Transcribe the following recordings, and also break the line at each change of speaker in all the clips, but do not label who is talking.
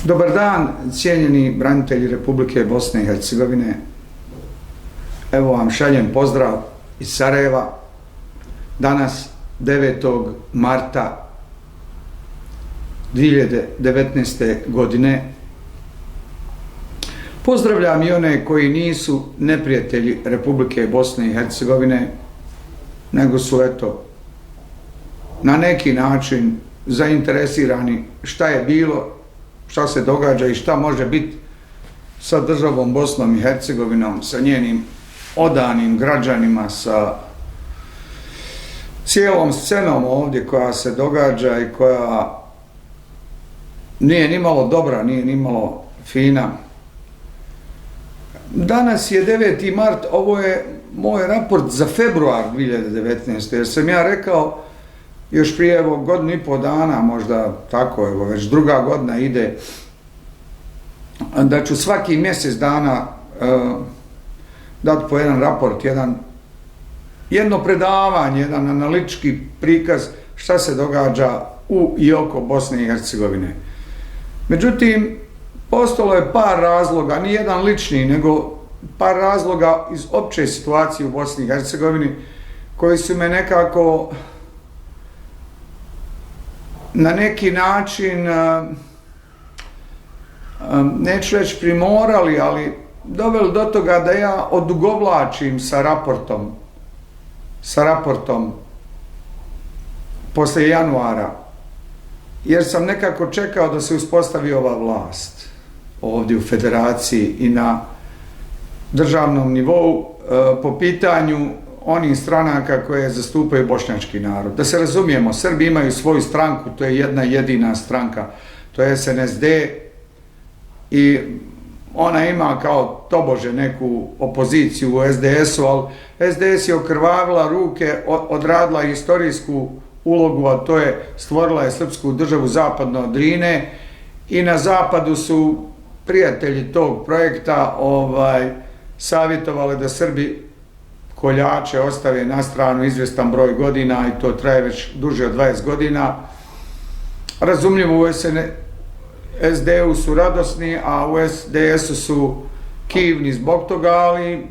Dobar dan, cijenjeni branitelji Republike Bosne i Hercegovine. Evo vam šaljem pozdrav iz Sarajeva. Danas 9. marta 2019. godine. Pozdravljam i one koji nisu neprijatelji Republike Bosne i Hercegovine, nego su na neki način zainteresirani šta je bilo, šta se događa i šta može biti sa državom Bosnom i Hercegovinom, sa njenim odanim građanima, sa cijelom scenom ovdje koja se događa i koja nije ni malo dobra, nije ni malo fina. Danas je 9. mart, ovo je moj raport za februar 2019. jer sam ja rekao još prije godinu i pol dana, možda tako, već druga godina ide, da ću svaki mjesec dana dati po jedan raport, jedno predavanje, jedan analitički prikaz šta se događa u i oko Bosne i Hercegovine. Međutim, postalo je par razloga, ni jedan lični, nego par razloga iz opće situacije u Bosni i Hercegovini koji su me nekako na neki način, neću reći primorali, ali doveli do toga da ja odugovlačim sa raportom poslije januara, jer sam nekako čekao da se uspostavi ova vlast ovdje u federaciji i na državnom nivou po pitanju onih stranaka koje zastupaju bošnjački narod. Da se razumijemo, Srbi imaju svoju stranku, to je jedna jedina stranka, to je SNSD i ona ima kao tobože neku opoziciju u SDS-u, ali SDS je okrvavila ruke, odradila historijsku ulogu, a to je stvorila je srpsku državu zapadno od Drine i na zapadu su prijatelji tog projekta savjetovali da Srbi koljače ostave na stranu izvjestan broj godina i to traje već duže od 20 godina. Razumljivo u SD-u su radosni, a u SDS-u su kivni zbog toga, ali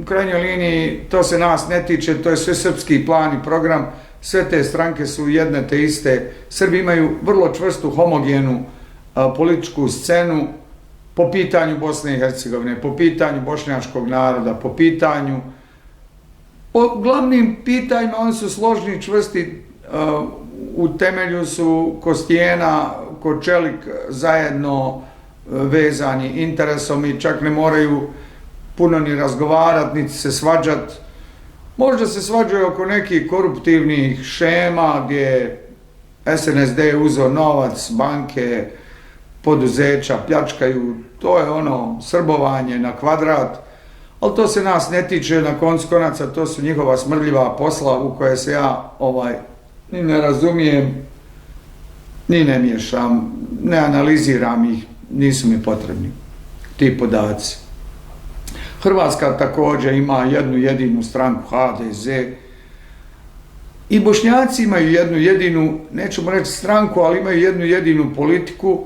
u krajnjoj liniji to se nas ne tiče, to je sve srpski plan i program, sve te stranke su jedne te iste. Srbi imaju vrlo čvrstu homogenu političku scenu po pitanju Bosne i Hercegovine, po pitanju bošnjačkog naroda, po pitanju o glavnim pitanjima. Oni su složni, čvrsti, u temelju su ko stijena, ko čelik zajedno vezani interesom i čak ne moraju puno ni razgovarati, niti se svađati. Možda se svađaju oko nekih koruptivnih šema gdje SNSD je uzeo novac, banke, poduzeća, pljačkaju, to je srbovanje na kvadrat, ali to se nas ne tiče, na koncu konaca to su njihova smrdljiva posla u koje se ja ni ne razumijem, ni ne miješam, ne analiziram ih, nisu mi potrebni ti podaci. Hrvatska također ima jednu jedinu stranku, HDZ, i Bošnjaci imaju jednu jedinu, nećemo reći stranku, ali imaju jednu jedinu politiku,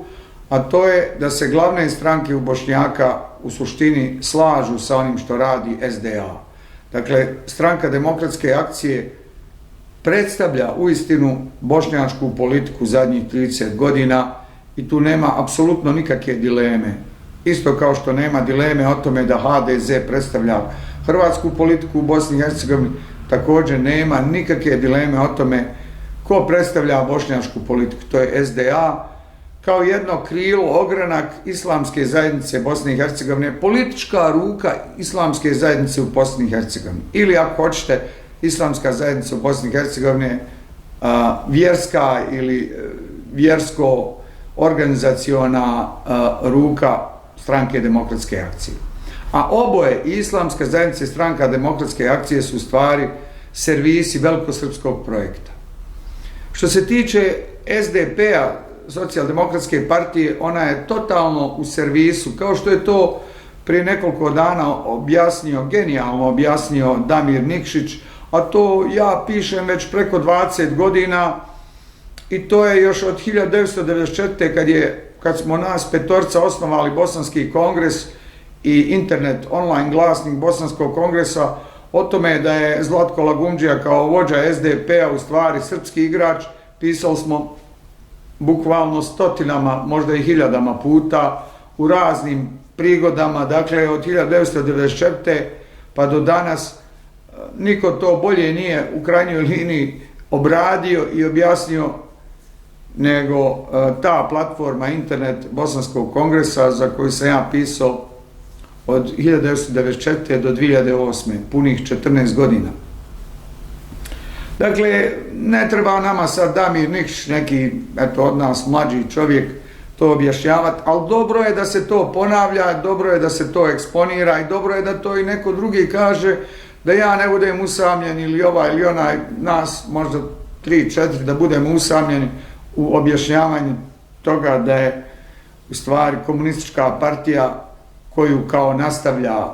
a to je da se glavne stranke u Bošnjaka u suštini slažu sa onim što radi SDA. Dakle, Stranka demokratske akcije predstavlja uistinu bošnjačku politiku zadnjih 30 godina i tu nema apsolutno nikakve dileme. Isto kao što nema dileme o tome da HDZ predstavlja hrvatsku politiku u Bosni i Hercegovini, također nema nikakve dileme o tome ko predstavlja bošnjačku politiku. To je SDA, kao jedno krilo, ogranak Islamske zajednice Bosne i Hercegovine, politička ruka Islamske zajednice u Bosni i Hercegovini. Ili ako hoćete, Islamska zajednica u Bosni i Hercegovini, vjerska ili vjersko-organizaciona ruka Stranke demokratske akcije. A oboje, i Islamska zajednica i Stranka demokratske akcije, su u stvari servisi velikosrpskog projekta. Što se tiče SDP-a, Socijaldemokratske partije, ona je totalno u servisu, kao što je to prije nekoliko dana genijalno objasnio Damir Nikšić, a to ja pišem već preko 20 godina i to je još od 1994. kad kad smo nas petorca osnovali Bosanski kongres i internet online glasnik Bosanskog kongresa, o tome da je Zlatko Lagundžija kao vođa SDP-a u stvari srpski igrač, pisali smo bukvalno stotinama, možda i hiljadama puta u raznim prigodama, dakle od 1994. pa do danas niko to bolje nije u krajnjoj liniji obradio i objasnio nego ta platforma internet Bosanskog kongresa za koju sam ja pisao od 1994. do 2008. punih 14 godina. Dakle, ne treba nama sad Damir Nikšić, neki od nas mlađi čovjek, to objašnjavati, ali dobro je da se to ponavlja, dobro je da se to eksponira i dobro je da to i neko drugi kaže, da ja ne budem usamljen ili ovaj ili onaj, nas možda 3-4 da budemo usamljeni u objašnjavanju toga da je u stvari komunistička partija koju kao nastavlja,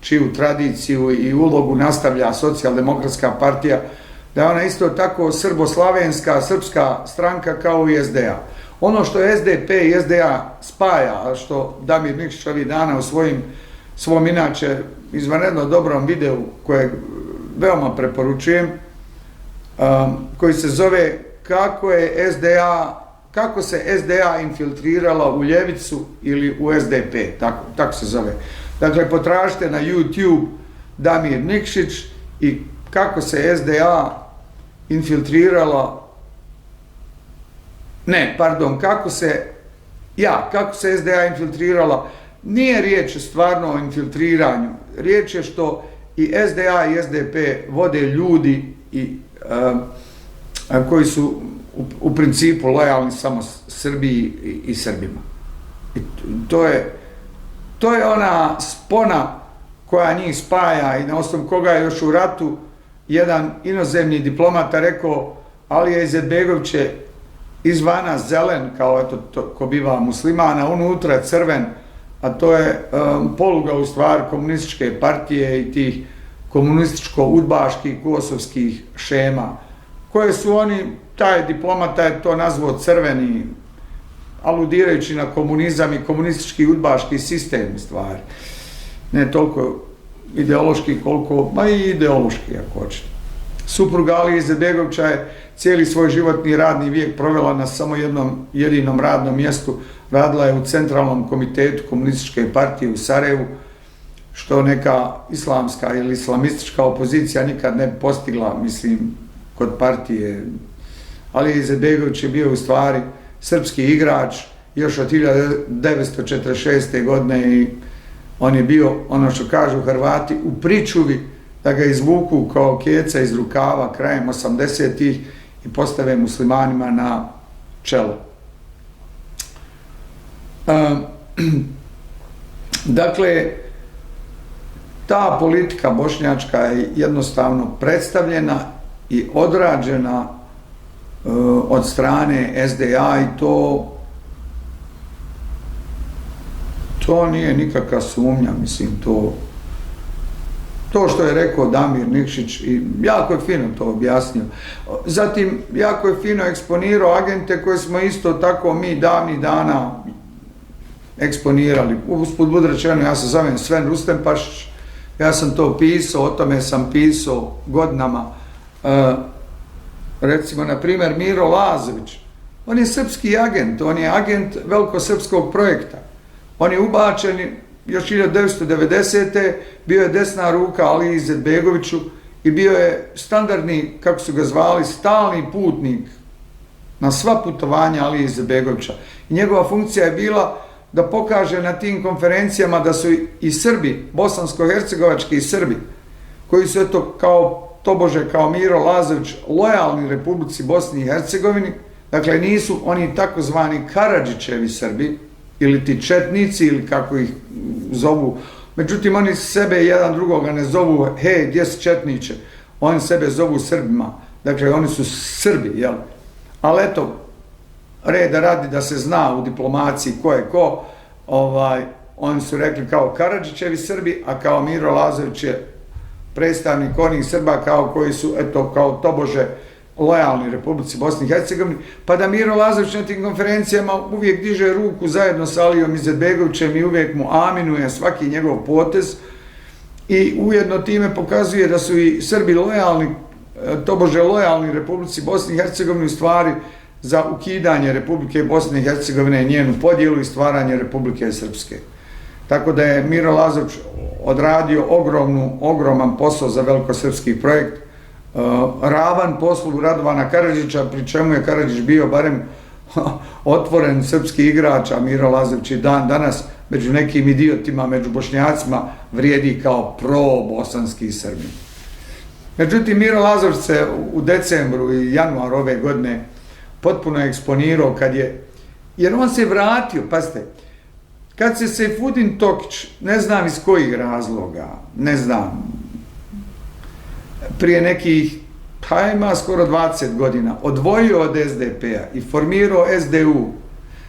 čiju tradiciju i ulogu nastavlja socijaldemokratska partija, da je ona isto tako srboslavenska, srpska stranka kao i SDA. Ono što SDP i SDA spaja, a što Damir Nikšić ovih dana u svom inače izvanredno dobrom videu kojeg veoma preporučujem, koji se zove kako se SDA infiltrirala u ljevicu ili u SDP, tako se zove. Dakle, potražite na YouTube Damir Nikšić i kako se SDA infiltrirala, kako se SDA infiltrirala, nije riječ stvarno o infiltriranju, riječ je što i SDA i SDP vode ljudi koji su u principu lojalni samo Srbiji i Srbima. I to je ona spona koja njih spaja i na osnovu koga je još u ratu jedan inozemni diplomata rekao Alija Izetbegović je izvana zelen, kao ko biva muslimana, unutra crven, a to je poluga u stvari komunističke partije i tih komunističko-udbaških kosovskih šema, koje su oni, taj diplomata je to nazvao crveni, aludirajući na komunizam i komunistički udbaški sistem u stvari. Ne toliko ideološki koliko, ma i ideološki ako hoćete. Supruga Alije Izetbegovića je cijeli svoj životni radni vijek provela na samo jednom jedinom radnom mjestu. Radila je u Centralnom komitetu komunističke partije u Sarajevu, što neka islamska ili islamistička opozicija nikad ne postigla, mislim, kod partije. Alija Izetbegović je bio u stvari srpski igrač još od 1946. godine i on je bio, ono što kažu Hrvati, u pričuvi da ga izvuku kao keca iz rukava krajem 80-ih i postave muslimanima na čelo. Dakle, ta politika bošnjačka je jednostavno predstavljena i odrađena od strane SDA i to nije nikakva sumnja, mislim, to što je rekao Damir Nikšić i jako je fino to objasnio. Zatim, jako je fino eksponirao agente koje smo isto tako mi davnih dana eksponirali. Usput budi rečeno, ja se zovem Sven Rustempašić, ja sam to pisao, o tome sam pisao godinama. Recimo, na primjer, Miro Lazović, on je srpski agent, on je agent velikosrpskog projekta. On je ubačen još 1990. bio je desna ruka Aliji Izetbegoviću i bio je standardni, kako su ga zvali, stalni putnik na sva putovanja Alije Izetbegovića. I njegova funkcija je bila da pokaže na tim konferencijama da su i Srbi, bosansko-hercegovački Srbi, koji su tobože kao Miro Lazović lojalni Republici Bosni i Hercegovini, dakle nisu oni takozvani Karadžićevi Srbi, ili ti četnici, ili kako ih zovu. Međutim, oni sebe jedan drugoga ne zovu, hej, gdje si četniče? Oni sebe zovu Srbima. Dakle, oni su Srbi, jel? Ali eto, reda radi da se zna u diplomaciji ko je ko, oni su rekli kao Karadžićevi Srbi, a kao Miro Lazović je predstavnik onih Srba koji su, eto, kao tobože lojalni Republici Bosni i Hercegovini, pa da Miro Lazović na tim konferencijama uvijek diže ruku zajedno sa Alijom Izetbegovićem i uvijek mu aminuje svaki njegov potez i ujedno time pokazuje da su i Srbi lojalni, tobože lojalni Republici Bosni i Hercegovini, u stvari za ukidanje Republike Bosne i Hercegovine, njenu podjelu i stvaranje Republike Srpske. Tako da je Miro Lazović odradio ogroman posao za velikosrpski projekt, ravan poslu Radovana Karadžića, pri čemu je Karadžić bio barem otvoren srpski igrač, a Miro Lazović i dan danas među nekim idiotima, među Bošnjacima vrijedi kao pro-bosanski Srbin. Međutim, Miro Lazović se u decembru i januaru ove godine potpuno eksponirao jer on se vratio, pazite, kad se Sejfudin Tokić, ne znam iz kojih razloga, ne znam, prije nekih, pa ima skoro 20 godina, odvojio od SDP-a i formirao SDU,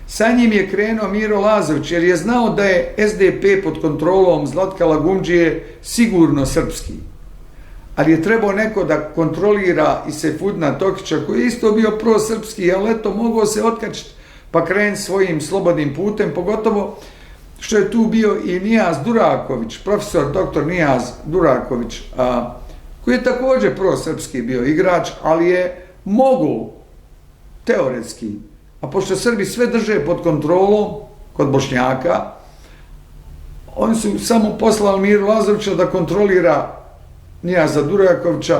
sa njim je krenuo Miro Lazović jer je znao da je SDP pod kontrolom Zlatka Lagumdžije sigurno srpski. Ali je trebao neko da kontrolira i Sejfudina Tokića, koji je isto bio prosrpski, ali eto, mogao se otkačiti pa krenuti svojim slobodnim putem, pogotovo što je tu bio i Nijaz Duraković, profesor dr. Nijaz Duraković, koji je također prosrpski bio igrač, ali je mogao teoretski, a pošto Srbi sve drže pod kontrolom kod Bošnjaka, oni su samo poslali Miru Lazovića da kontrolira Nijaza Durakovića,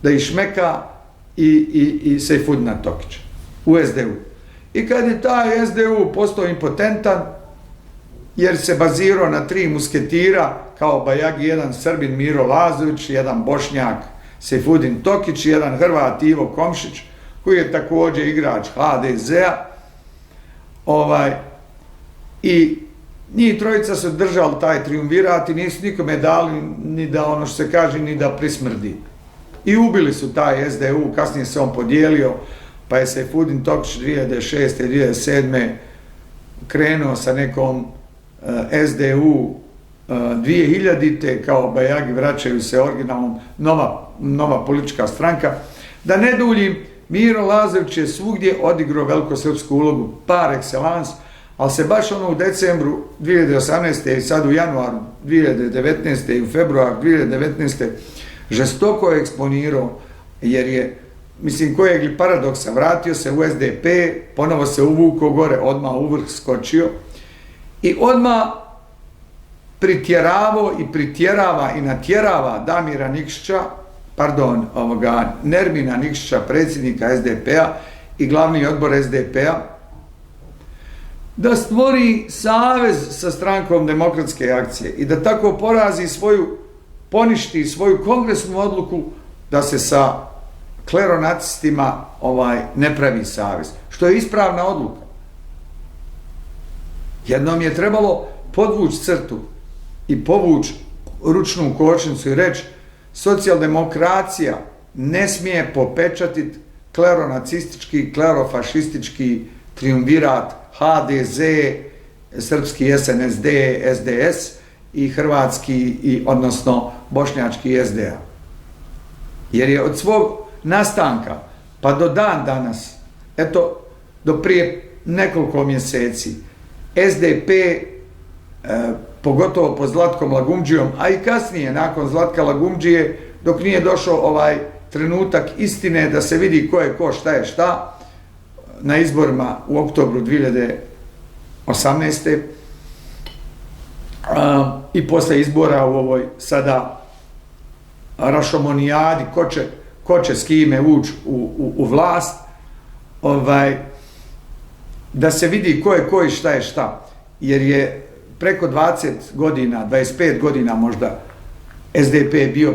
da ih šmeka i Sejfudina Tokića u SDU. I kad je taj SDU postao impotentan, jer se bazirao na 3 musketira, kao Bajagi, jedan Srbin Miro Lazović, jedan Bošnjak Sejfudin Tokić i jedan Hrvat Ivo Komšić, koji je također igrač HDZ-a. I njih trojica su držali taj triumvirat i nisu nikome dali ni da, ono što se kaže, ni da prismrdi. I ubili su taj SDU, kasnije se on podijelio, pa je Sejfudin Tokić 2006. i 2007. krenuo sa nekom SDU 2000. kao Bajagi, vraćaju se originalnom, nova politička stranka. Da ne duljim, Miro Lazović je svugdje odigrao velikosrpsku ulogu par excellence, ali se baš ono u decembru 2018. i sad u januaru 2019. i u februaru 2019. žestoko je eksponirao, jer je, mislim, kojeg li paradoksa, vratio se u SDP, ponovo se uvukao gore, odmah u vrh skočio i odmah pritjeravao i pritjerava i natjerava Damira Nikšića, Nermina Nikšića, predsjednika SDP-a i glavni odbor SDP-a, da stvori savez sa strankom Demokratske akcije i da tako poništi svoju kongresnu odluku da se sa kleronacistima ne pravi savez, što je ispravna odluka. Jednom je trebalo podvući crtu i povući ručnu kočnicu i reći: socijaldemokracija ne smije popečatiti kleronacistički, klerofašistički triumvirat HDZ, srpski SNSD, SDS i hrvatski, odnosno bošnjački SDA. Jer je od svog nastanka pa do dan danas, eto, do prije nekoliko mjeseci, SDP, pogotovo pod Zlatkom Lagumdžijom, a i kasnije nakon Zlatka Lagumdžije, dok nije došao ovaj trenutak istine da se vidi ko je ko, šta je šta, na izborima u oktobru 2018. I posle izbora u ovoj sada rašomonijadi, ko će s kime ući u vlast, da se vidi ko je ko i šta je šta. Jer je preko 20 godina, 25 godina možda, SDP bio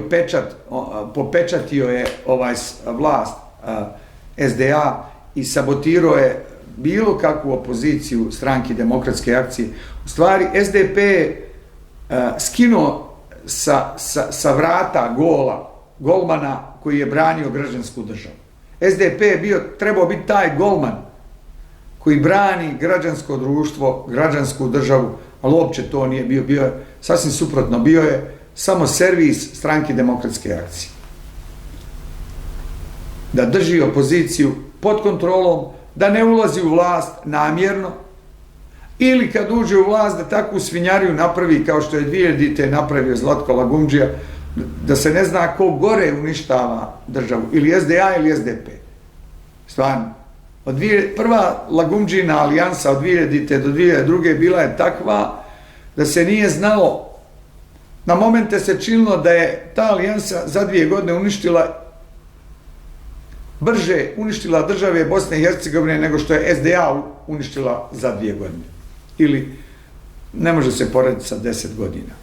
popečatio je vlast SDA i sabotirao je bilo kakvu opoziciju stranki Demokratske akcije. U stvari, SDP je skinuo sa vrata golmana koji je branio građansku državu. SDP je trebao biti taj golman koji brani građansko društvo, građansku državu, ali uopće to nije bio. Bio je sasvim suprotno, bio je samo servis stranki Demokratske akcije. da drži opoziciju pod kontrolom, da ne ulazi u vlast namjerno, ili kad uđe u vlast da takvu svinjariju napravi kao što je 2000. napravio Zlatko Lagumdžija, da se ne zna ko gore uništava državu, ili SDA ili SDP. Stvarno. Prva Lagumdžina alijansa od 2000. do 2002. bila je takva da se nije znalo, na momente se činilo da je ta alijansa za 2 godine brže uništila države Bosne i Hercegovine nego što je SDA uništila za 2 godine. Ili ne može se porediti sa 10 godina.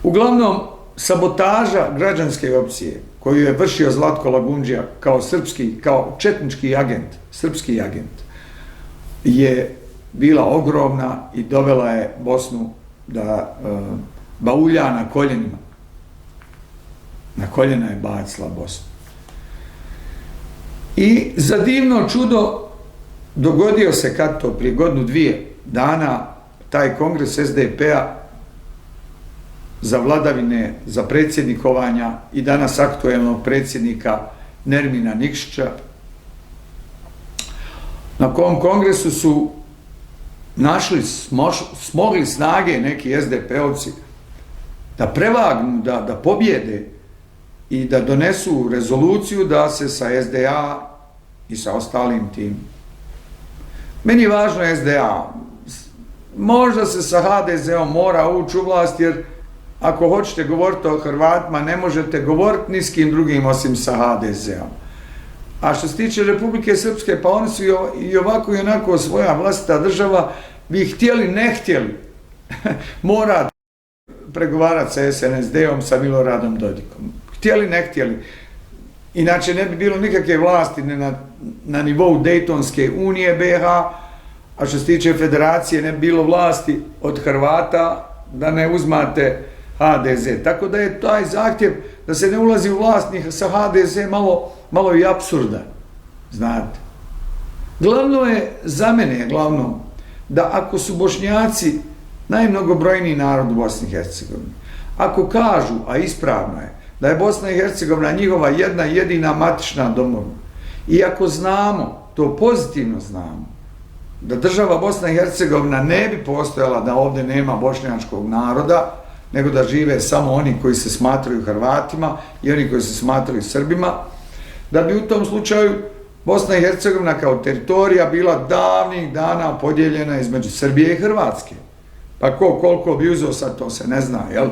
Uglavnom, sabotaža građanske opcije koju je vršio Zlatko Lagumdžija kao četnički agent, srpski agent, je bila ogromna i dovela je Bosnu da baulja na koljenima. Na koljena je bacila Bosnu. I za divno čudo dogodio se kad to prije 1-2 dana taj kongres SDP-a za vladavine, za predsjednikovanja i danas aktuelnog predsjednika Nermina Nikšića, na kom kongresu su smogli snage neki SDP-ovci da prevagnu, da pobjede i da donesu rezoluciju da se sa SDA i sa ostalim tim. Meni je važno SDA. Možda se sa HDZ-om mora ući u vlast, jer ako hoćete govoriti o Hrvatima, ne možete govoriti ni s kim drugim osim sa HDZ-om. A što se tiče Republike Srpske, pa oni su i ovako i onako svoja vlastita država, bi htjeli, ne htjeli, mora pregovarati sa SNSD-om, sa Miloradom Dodikom. Htjeli, ne htjeli. Inače ne bi bilo nikakve vlasti na nivou Dejtonske unije BiH, a što se tiče federacije ne bi bilo vlasti od Hrvata da ne uzmate HDZ. Tako da je taj zahtjev da se ne ulazi u vlast ni sa HDZ malo i apsurdan, znate. Glavno je, za mene glavno, da ako su Bošnjaci najmnogobrojniji narod u Bosni i Hercegovini, ako kažu, a ispravno je, da je Bosna i Hercegovina njihova jedna jedina matična domovina, i ako znamo, to pozitivno znamo, da država Bosna i Hercegovina ne bi postojala da ovdje nema bošnjačkog naroda, nego da žive samo oni koji se smatraju Hrvatima i oni koji se smatraju Srbima, da bi u tom slučaju Bosna i Hercegovina kao teritorija bila davnih dana podijeljena između Srbije i Hrvatske. Pa koliko bi uzeo sad, to se ne zna, jel?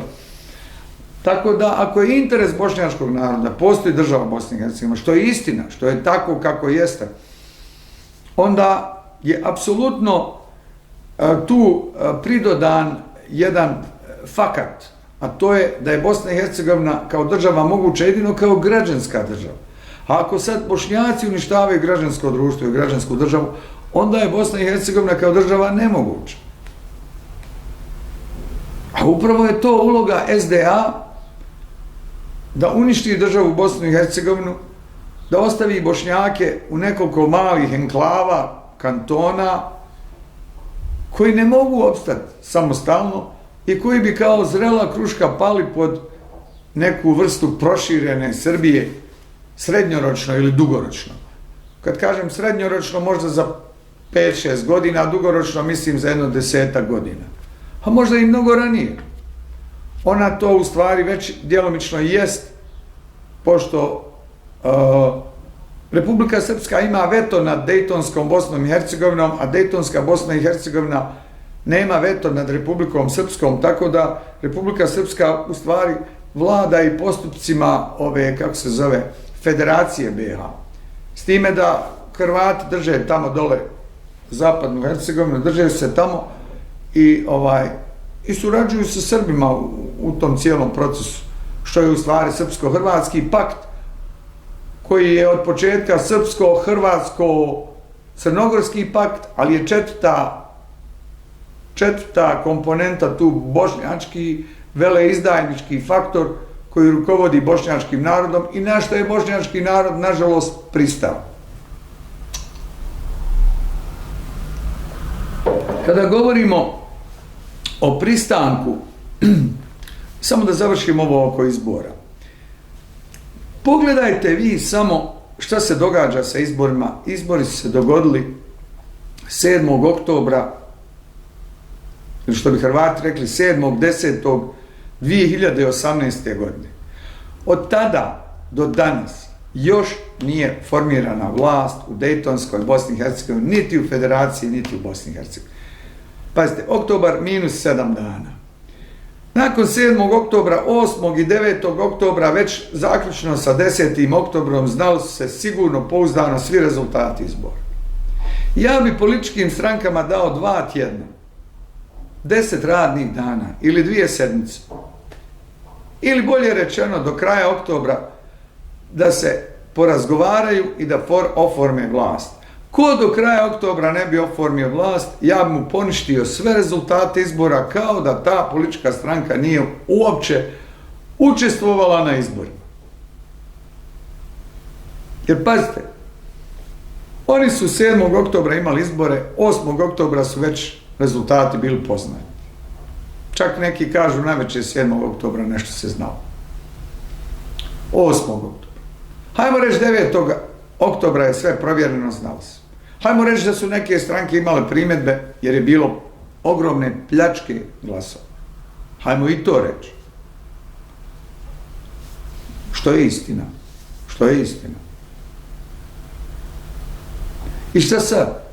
Tako da, ako je interes bošnjačkog naroda, postoji država Bosne i Hercegovine, što je istina, što je tako kako jeste, onda je apsolutno tu pridodan jedan fakat, a to je da je Bosna i Hercegovina kao država moguća jedino kao građanska država. A ako sad Bošnjaci uništavaju građansko društvo i građansku državu, onda je Bosna i Hercegovina kao država nemoguća. A upravo je to uloga SDA, da uništi državu Bosnu i Hercegovinu, da ostavi Bošnjake u nekoliko malih enklava, kantona, koji ne mogu opstati samostalno i koji bi kao zrela kruška pali pod neku vrstu proširene Srbije, srednjoročno ili dugoročno. Kad kažem srednjoročno, možda za 5-6 godina, a dugoročno mislim za 10 godina. A možda i mnogo ranije. Ona to u stvari već djelomično jest, pošto Republika Srpska ima veto nad Dejtonskom Bosnom i Hercegovinom, a Dejtonska Bosna i Hercegovina nema veto nad Republikom Srpskom, tako da Republika Srpska u stvari vlada i postupcima ove, kako se zove, Federacije BiH. S time da Hrvati drže tamo dole zapadnu Hercegovinu, drže se tamo i surađuju sa Srbima u tom cijelom procesu, što je u stvari srpsko-hrvatski pakt, koji je od početka srpsko-hrvatsko-crnogorski pakt, ali je četvrta komponenta tu bošnjački veleizdajnički faktor koji rukovodi bošnjačkim narodom i na što je bošnjački narod nažalost pristao. Kada govorimo o pristanku, samo da završim ovo oko izbora. Pogledajte vi samo šta se događa sa izborima. Izbori su se dogodili 7. oktobra, ili što bi Hrvati rekli 7.10.2018. godine. Od tada do danas još nije formirana vlast u Dejtonskoj Bosni i Hercegovini, niti u Federaciji, niti u Bosni i Hercegovini. Pazite, oktobar minus 7 dana. Nakon 7. oktobra, 8. i 9. oktobra, već zaključno sa 10. oktobrom, znali su se sigurno, pouzdano svi rezultati izbora. Ja bi političkim strankama dao 2 tjedna, 10 radnih dana ili 2 sedmice. Ili bolje rečeno, do kraja oktobra da se porazgovaraju i da oforme vlast. Ko do kraja oktobra ne bi oformio vlast, ja bi mu poništio sve rezultate izbora kao da ta politička stranka nije uopće učestvovala na izborima. Jer pazite, oni su 7. oktobra imali izbore, 8. oktobra su već rezultati bili poznati. Čak neki kažu navečer 7. oktobra nešto se znalo. 8. oktobra. Hajmo reći 9. oktobra je sve provjereno, znalo se. Hajmo reći da su neke stranke imale primjedbe jer je bilo ogromne pljačke glasova. Hajmo i to reći. Što je istina? Što je istina? I šta sad?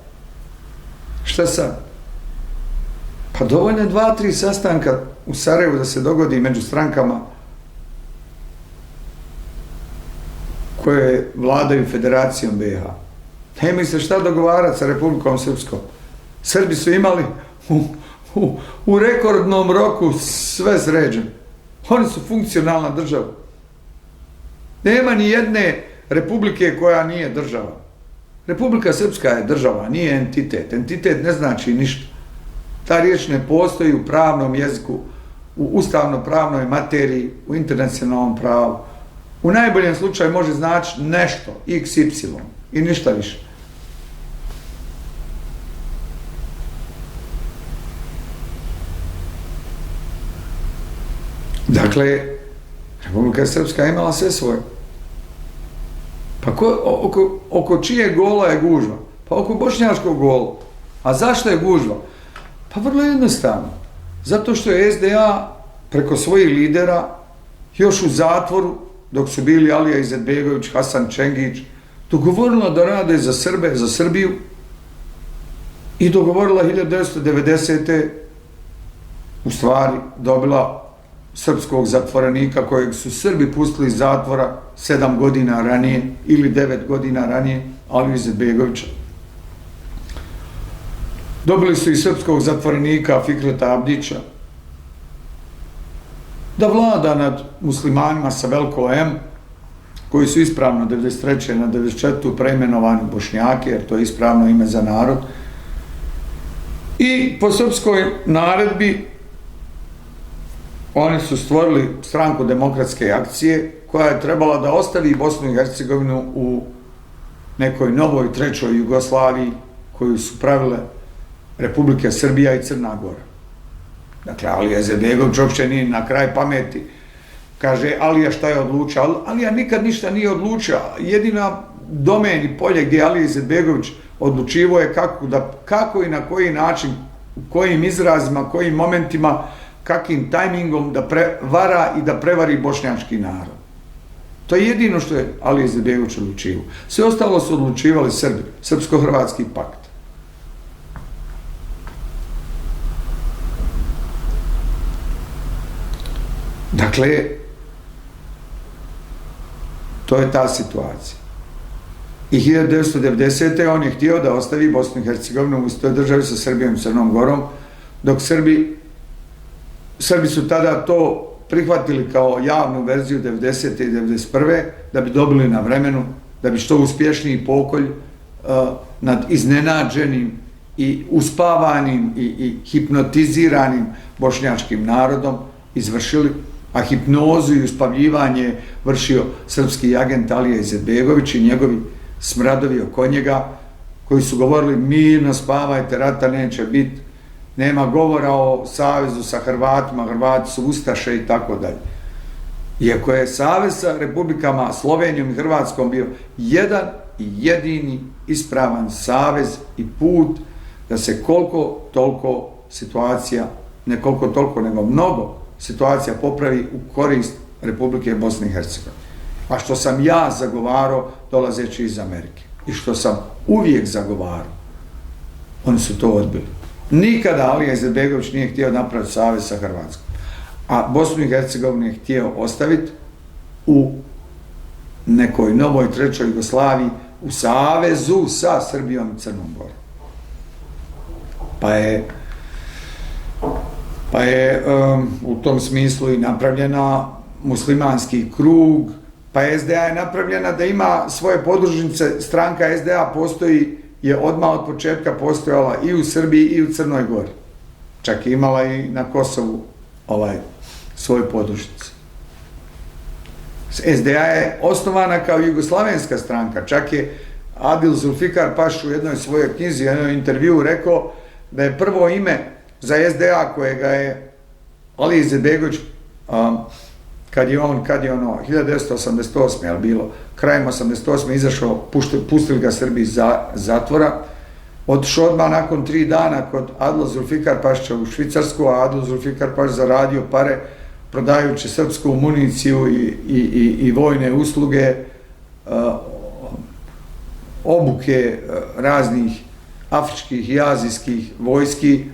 Šta sad? Pa dovoljno je 2-3 sastanka u Sarajevu da se dogodi među strankama koje vladaju Federacijom BiH. Nemaju se šta dogovarati sa Republikom Srpskom. Srbi su imali u rekordnom roku sve sređeno. Oni su funkcionalna država. Nema ni jedne republike koja nije država. Republika Srpska je država, nije entitet. Entitet ne znači ništa. Ta riječ ne postoji u pravnom jeziku, u ustavno-pravnoj materiji, u internacionalnom pravu. U najboljem slučaju može znači nešto, x, y i ništa više. Dakle, Republika Srpska je imala sve svoje. Pa oko čije gola je gužva? Pa oko bošnjačkog gola. A zašto je gužva? Pa vrlo jednostavno. Zato što je SDA preko svojih lidera još u zatvoru, dok su bili Alija Izetbegović, Hasan Čengić, dogovorila da rade za Srbe, za Srbiju i dogovorila 1990. u stvari dobila srpskog zatvorenika kojeg su Srbi pustili iz zatvora 7 godina ranije ili 9 godina ranije, Aliju Izetbegovića. Dobili su i srpskog zatvorenika Fikreta Abdića da vlada nad muslimanima sa veliko M, koji su ispravno 93. na 94. preimenovani Bošnjake, jer to je ispravno ime za narod. I po srpskoj naredbi oni su stvorili stranku Demokratske akcije koja je trebala da ostavi Bosnu i Hercegovinu u nekoj novoj trećoj Jugoslaviji koju su pravile Republike Srbija i Crna Gora. Dakle, Alija Izetbegović uopće nije na kraj pameti. Kaže, Alija šta je odlučio? Alija nikad ništa nije odlučio. Jedina domen i polje gdje Alija Izetbegović odlučivo je kako i na koji način, kojim izrazima, kojim momentima, kakvim tajmingom da vara i da prevari bošnjački narod. To je jedino što je Alija Izetbegović odlučivo. Sve ostalo su odlučivali Srbi, Srpsko-Hrvatski pakt. Dakle, to je ta situacija. I 1990. on je htio da ostavi Bosnu i Hercegovinu u istoj državi sa Srbijom i Crnom Gorom, dok Srbi su tada to prihvatili kao javnu verziju 90. i 91. da bi dobili na vremenu, da bi što uspješniji pokolj nad iznenađenim i uspavanim i hipnotiziranim bošnjačkim narodom izvršili, a hipnozu i uspavljivanje vršio srpski agent Alija Izetbegović i njegovi smradovi oko njega, koji su govorili mirno spavajte, rata neće biti, nema govora o savezu sa Hrvatima, Hrvati su ustaše i tako dalje. Iako je savez sa republikama Slovenijom i Hrvatskom bio jedan i jedini ispravan savez i put da se koliko toliko situacija, ne koliko toliko, nego mnogo situacija popravi u korist Republike Bosne i Hercegovine. A što sam ja zagovarao dolazeći iz Amerike i što sam uvijek zagovarao, oni su to odbili. Nikada Alija Izetbegović nije htio napraviti savez sa Hrvatskom, a Bosnu i Hercegovinu je htio ostaviti u nekoj novoj trećoj Jugoslaviji u savezu sa Srbijom i Crnom Gorom. Pa je u tom smislu i napravljena muslimanski krug, pa SDA je napravljena da ima svoje podružnice. Stranka SDA je odmah od početka postojala i u Srbiji i u Crnoj Gori. Čak je imala i na Kosovu svoje podružnice. SDA je osnovana kao jugoslavenska stranka. Čak je Adil Zulfikar Paš u jednoj svojoj knjizi, u jednom intervjuu rekao da je prvo ime za SDA kojega je Alija Izetbegović, kad je 1988. je bilo, krajem 88. izašao, pustili ga Srbi iz zatvora, otišao odmah nakon 3 dana kod Adila Zulfikar Pašća u Švicarsku, a Adil Zulfikar Paš zaradio pare prodajući srpsku municiju i vojne usluge, obuke raznih afričkih i azijskih vojski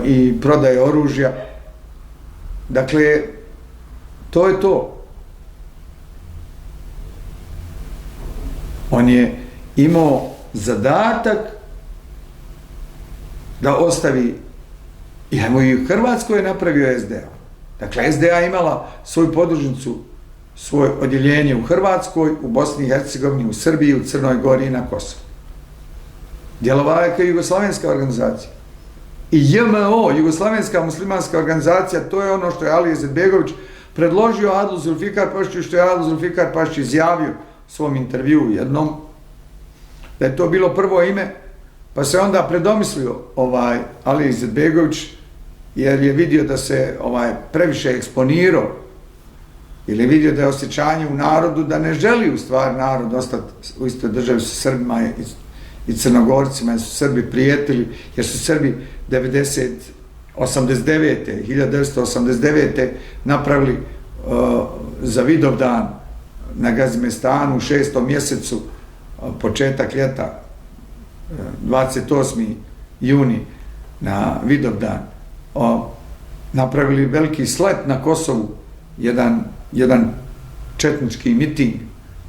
i prodaje oružja. Dakle, to je to. On je imao zadatak da ostavi, i u Hrvatskoj je napravio SDA. Dakle, SDA je imala svoju podružnicu, svoje odjeljenje u Hrvatskoj, u Bosni i Hercegovini, u Srbiji, u Crnoj Gori i na Kosovu. Djelovala je kao jugoslavenska organizacija. I JMO, Jugoslavenska muslimanska organizacija, to je ono što je Alija Izetbegović predložio Adilu Zulfikar Pašću, što je Adil Zulfikar Pašć izjavio u svom intervjuu jednom, da je to bilo prvo ime, pa se onda predomislio Alija Izetbegović, jer je vidio da se previše eksponirao, ili je vidio da je osjećanje u narodu da ne želi u stvari narod ostati u istoj državi sa Srbima i Crnogorcima, jer su Srbi prijetili, jer su Srbi 1989. napravili za Vidovdan na Gazimestanu u 6. mjesecu, početak ljeta, 28. juni na Vidovdan, napravili veliki slet na Kosovu, jedan četnički miting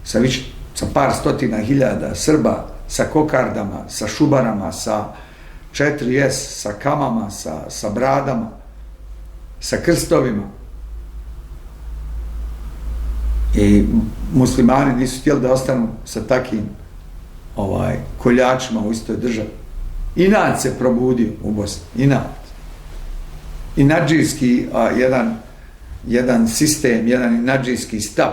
sa par stotina hiljada Srba, sa kokardama, sa šubarama, sa 4S, sa kamama, sa bradama, sa krstovima. I muslimani nisu htjeli da ostanu sa takvim koljačima u istoj državi. Inat se probudio u Bosni, inat. Inadžijski jedan sistem, jedan inadžijski stav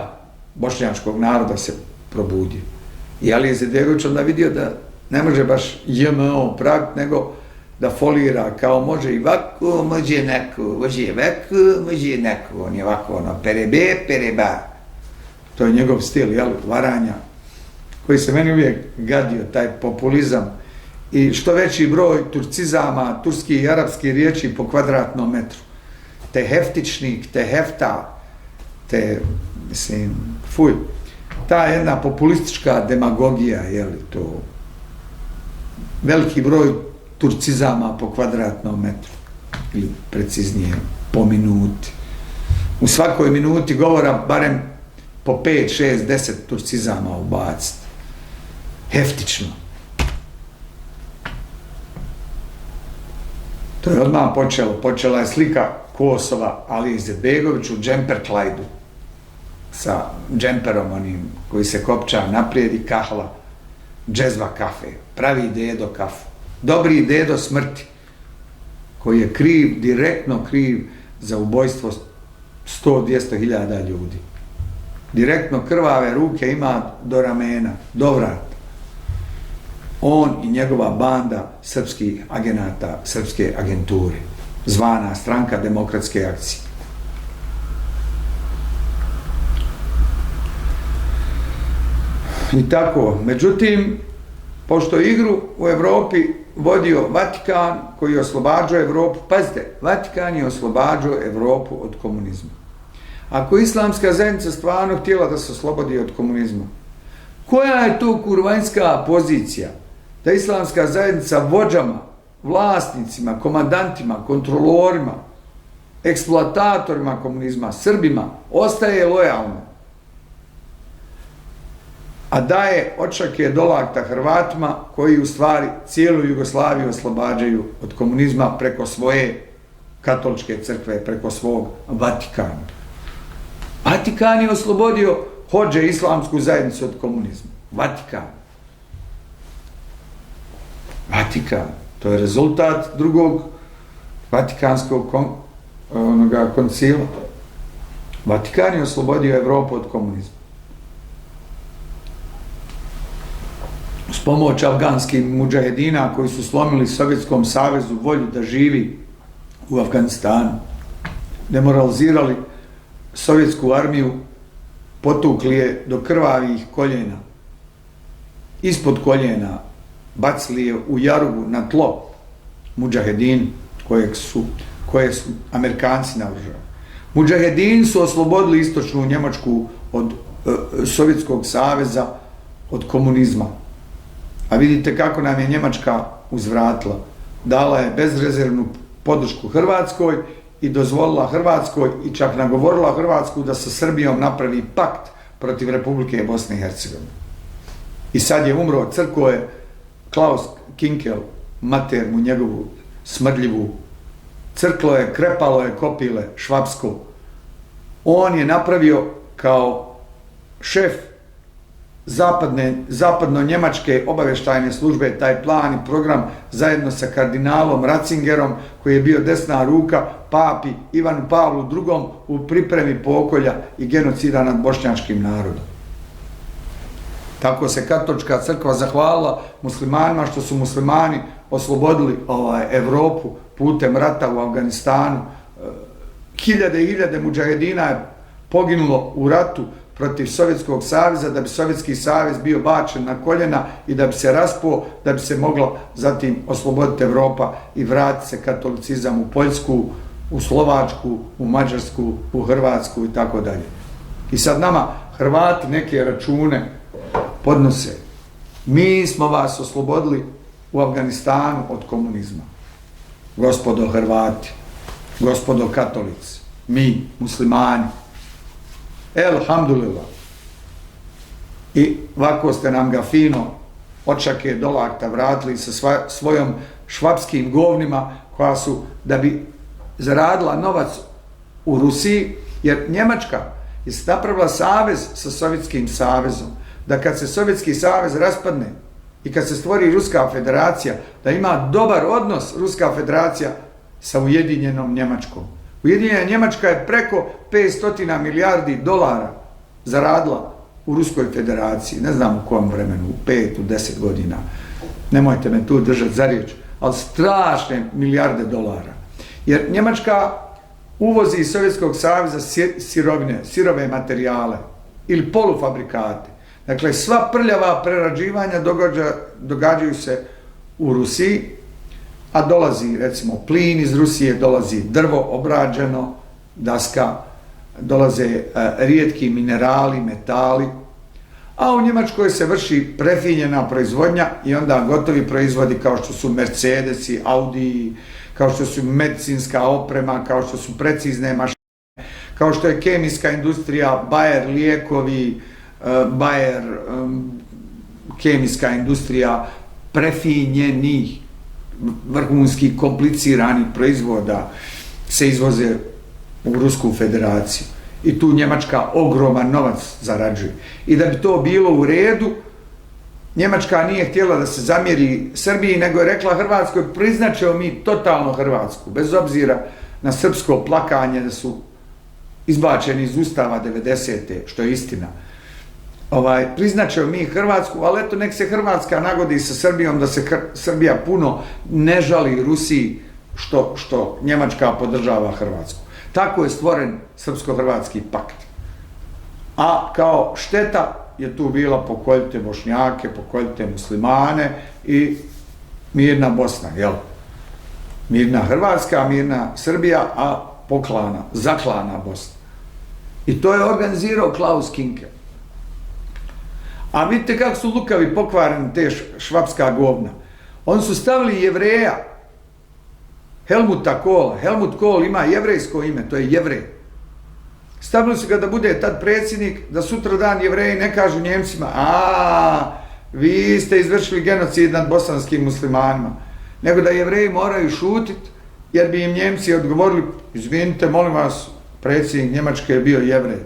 bošnjačkog naroda se probudio. I Alija Izetbegović onda vidio da ne može baš JMO praviti, nego da folira kao može i ovako, može neko, može i ovako, može i neko. On je ovako perebe, pereba. To je njegov stil, varanja, koji se meni uvijek gadio, taj populizam. I što veći broj turcizama, turskih i arapskih riječi po kvadratnom metru. Te heftičnik, te hefta, te, mislim, fuj. Ta jedna populistička demagogija, to veliki broj turcizama po kvadratnom metru, ili preciznije po minuti. U svakoj minuti govora barem po 5, 6, 10 turcizama ubaciti. Heftično. To je odmah počela je slika Kosova Alije Izetbegović u džemperklajdu, sa džemperom onim koji se kopča naprijed i kahla džezva kafe, pravi dedo kafu, dobri dedo smrti, koji je kriv, direktno kriv za ubojstvo 100-200 hiljada ljudi. Direktno krvave ruke ima do ramena, do vrata. On i njegova banda srpskih agenata, srpske agenture, zvana Stranka demokratske akcije. I tako. Međutim, pošto igru u Europi vodio Vatikan koji je oslobađao Europu, pazite, Vatikan je oslobađao Europu od komunizma. Ako islamska zajednica stvarno htjela da se oslobodi od komunizma, koja je to kurvanjska pozicija da islamska zajednica vođama, vlasnicima, komandantima, kontrolorima, eksploatatorima komunizma, Srbima, ostaje lojalna, a daje odšake do lakta Hrvatima koji u stvari cijelu Jugoslaviju oslobađaju od komunizma preko svoje katoličke crkve, preko svog Vatikana. Vatikan je oslobodio hodže islamsku zajednicu od komunizma. Vatikan. To je rezultat drugog Vatikanskog koncila. Vatikan je oslobodio Europu od komunizma. S pomoć afganskih mudžahedina koji su slomili Sovjetskom savezu volju da živi u Afganistanu, demoralizirali sovjetsku armiju, potukli je do krvavih koljena, ispod koljena, bacili je u jarugu na tlo mudžahedin koje su Amerikanci naoružali. Mudžahedini su oslobodili istočnu Njemačku od Sovjetskog saveza, od komunizma. A vidite kako nam je Njemačka uzvratila. Dala je bezrezervnu podršku Hrvatskoj i dozvolila Hrvatskoj i čak nagovorila Hrvatsku da sa Srbijom napravi pakt protiv Republike Bosne i Hercegovine. I sad je umro, crklo je Klaus Kinkel, mater mu njegovu smrdljivu, crklo je, krepalo je kopile, švapsko. On je napravio kao šef zapadno-njemačke obavještajne službe taj plan i program zajedno sa kardinalom Ratzingerom koji je bio desna ruka papi Ivanu Pavlu II u pripremi pokolja i genocida nad bošnjačkim narodom. Tako se katolička crkva zahvalila muslimanima što su muslimani oslobodili Europu putem rata u Afganistanu. Hiljade i hiljade mudžahedina je poginulo u ratu protiv Sovjetskog saveza, da bi Sovjetski savez bio bačen na koljena i da bi se raspuo, da bi se mogla zatim osloboditi Europa i vratiti se katolicizam u Poljsku, u Slovačku, u Mađarsku, u Hrvatsku i tako dalje. I sad nama Hrvati neke račune podnose. Mi smo vas oslobodili u Afganistanu od komunizma. Gospodo Hrvati, gospodo katolici, mi, muslimani, elhamdulillah. I ovako ste nam ga fino odšake do lakta vratili sa svojom švapskim govnima koja su, da bi zaradila novac u Rusiji, jer Njemačka je napravila savez sa Sovjetskim savezom, da kad se Sovjetski savez raspadne i kad se stvori Ruska federacija, da ima dobar odnos Ruska federacija sa Ujedinjenom Njemačkom. Ujedinjena Njemačka je preko 500 milijardi dolara zaradila u Ruskoj federaciji. Ne znam u kom vremenu, u 5, u 10 godina. Nemojte me tu držati za riječ, ali strašne milijarde dolara. Jer Njemačka uvozi iz Sovjetskog saveza sirovine, sirove materijale ili polufabrikate. Dakle, sva prljava prerađivanja događaju se u Rusiji, a dolazi recimo plin iz Rusije, dolazi drvo obrađeno, daska, dolaze rijetki minerali, metali, a u Njemačkoj se vrši prefinjena proizvodnja i onda gotovi proizvodi kao što su Mercedesi, Audi, kao što su medicinska oprema, kao što su precizne mašine, kao što je kemijska industrija, Bayer lijekovi, Bayer kemijska industrija prefinjenih, vrhunskih, kompliciranih proizvoda se izvoze u Rusku federaciju. I tu Njemačka ogroman novac zarađuje. I da bi to bilo u redu, Njemačka nije htjela da se zamjeri Srbiji, nego je rekla Hrvatskoj, priznaćemo mi totalno Hrvatsku, bez obzira na srpsko plakanje da su izbačeni iz Ustava 90. što je istina. Priznaćemo mi Hrvatsku, ali eto nek se Hrvatska nagodi sa Srbijom, da se Srbija puno ne žali Rusiji što Njemačka podržava Hrvatsku. Tako je stvoren srpsko-hrvatski pakt. A kao šteta je tu bila pokoljite Bošnjake, pokoljite muslimane i mirna Bosna, jel? Mirna Hrvatska, mirna Srbija, a zaklana Bosna. I to je organizirao Klaus Kinkel. A vidite kako su lukavi pokvareni te švapska govna. Oni su stavili Jevreja, Helmuta Kohla. Helmut Kohl ima jevrejsko ime, to je Jevrej. Stavili su ga da bude tad predsjednik, da sutra dan Jevreji ne kažu Njemcima, vi ste izvršili genocid nad bosanskim muslimanima, nego da Jevreji moraju šutiti, jer bi im Njemci odgovorili, izvinite, molim vas, predsjednik Njemačke je bio Jevrej.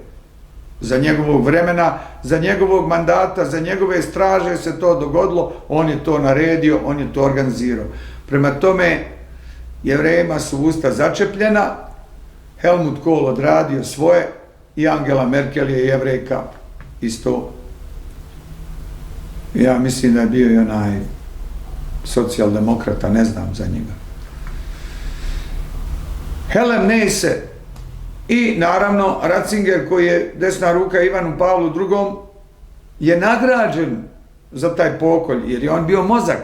Za njegovog vremena, za njegovog mandata, za njegove straže se to dogodilo, on je to naredio, on je to organizirao. Prema tome, Jevrejima su usta začepljena, Helmut Kohl odradio svoje i Angela Merkel je Jevrejka isto. Ja mislim da je bio i onaj socijaldemokrata, ne znam za njega. Helen Neise i naravno Ratzinger, koji je desna ruka Ivanu Pavlu II, je nagrađen za taj pokolj, jer je on bio mozak.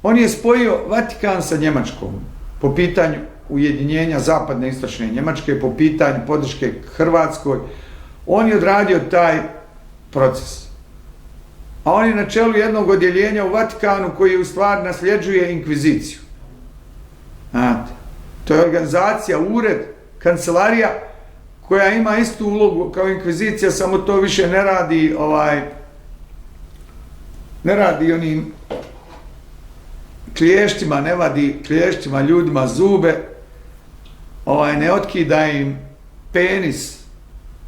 On je spojio Vatikan sa Njemačkom po pitanju ujedinjenja zapadne i istočne Njemačke, po pitanju podrške Hrvatskoj. On je odradio taj proces. A on je na čelu jednog odjeljenja u Vatikanu koji u stvari nasljeđuje inkviziciju. Znate, to je organizacija, ured, kancelarija koja ima istu ulogu kao inkvizicija, samo to više ne radi onim kliještima, ne vadi kliještima ljudima zube, ne otkida im penis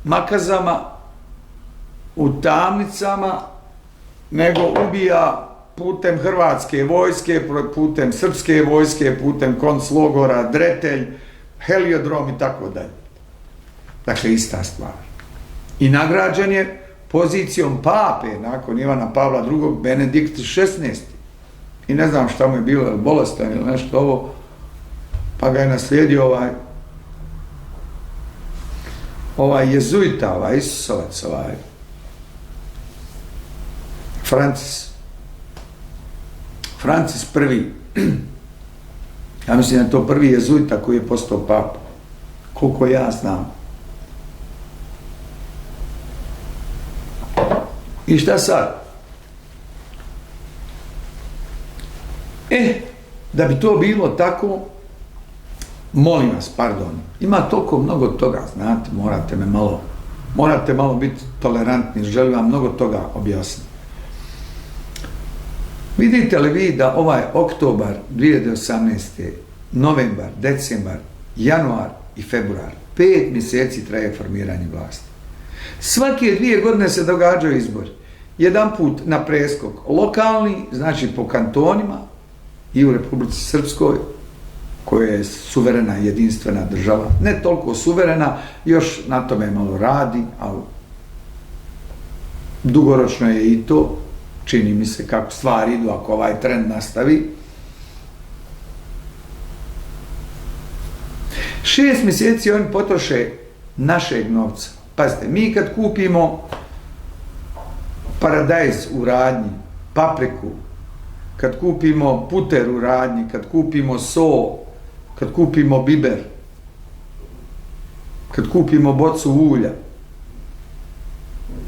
makazama u tamnicama, nego ubija putem hrvatske vojske, putem srpske vojske, putem konclogora, Dretelj, Heliodrom i tako dalje. Dakle, ista stvar. I nagrađen je pozicijom pape nakon Ivana Pavla II, Benedikt XVI. I ne znam šta mu je bilo, bolestan ili nešto ovo, pa ga je naslijedio jezuita, Isusovac, Francis I. Ja mislim da je to prvi jezuita koji je postao papa. Koliko ja znam. I šta sad? Da bi to bilo tako, molim vas, pardon, ima toliko mnogo toga, znate, morate malo biti tolerantni, želim vam mnogo toga objasniti. Vidite li vi da ovaj oktobar 2018. novembar, decembar, januar i februar, 5 mjeseci traje formiranje vlasti. Svake 2 godine se događaju izbori. Jedan put na preskok lokalni, znači po kantonima, i u Republici Srpskoj, koja je suverena, jedinstvena država, ne toliko suverena, još na tome malo radi, ali dugoročno je i to, čini mi se kako stvari idu ako ovaj trend nastavi. 6 mjeseci oni potroše našeg novca. Pazite, mi kad kupimo paradajz u Radnji, papriku, kad kupimo puter u Radnji, kad kupimo so, kad kupimo biber, kad kupimo bocu ulja,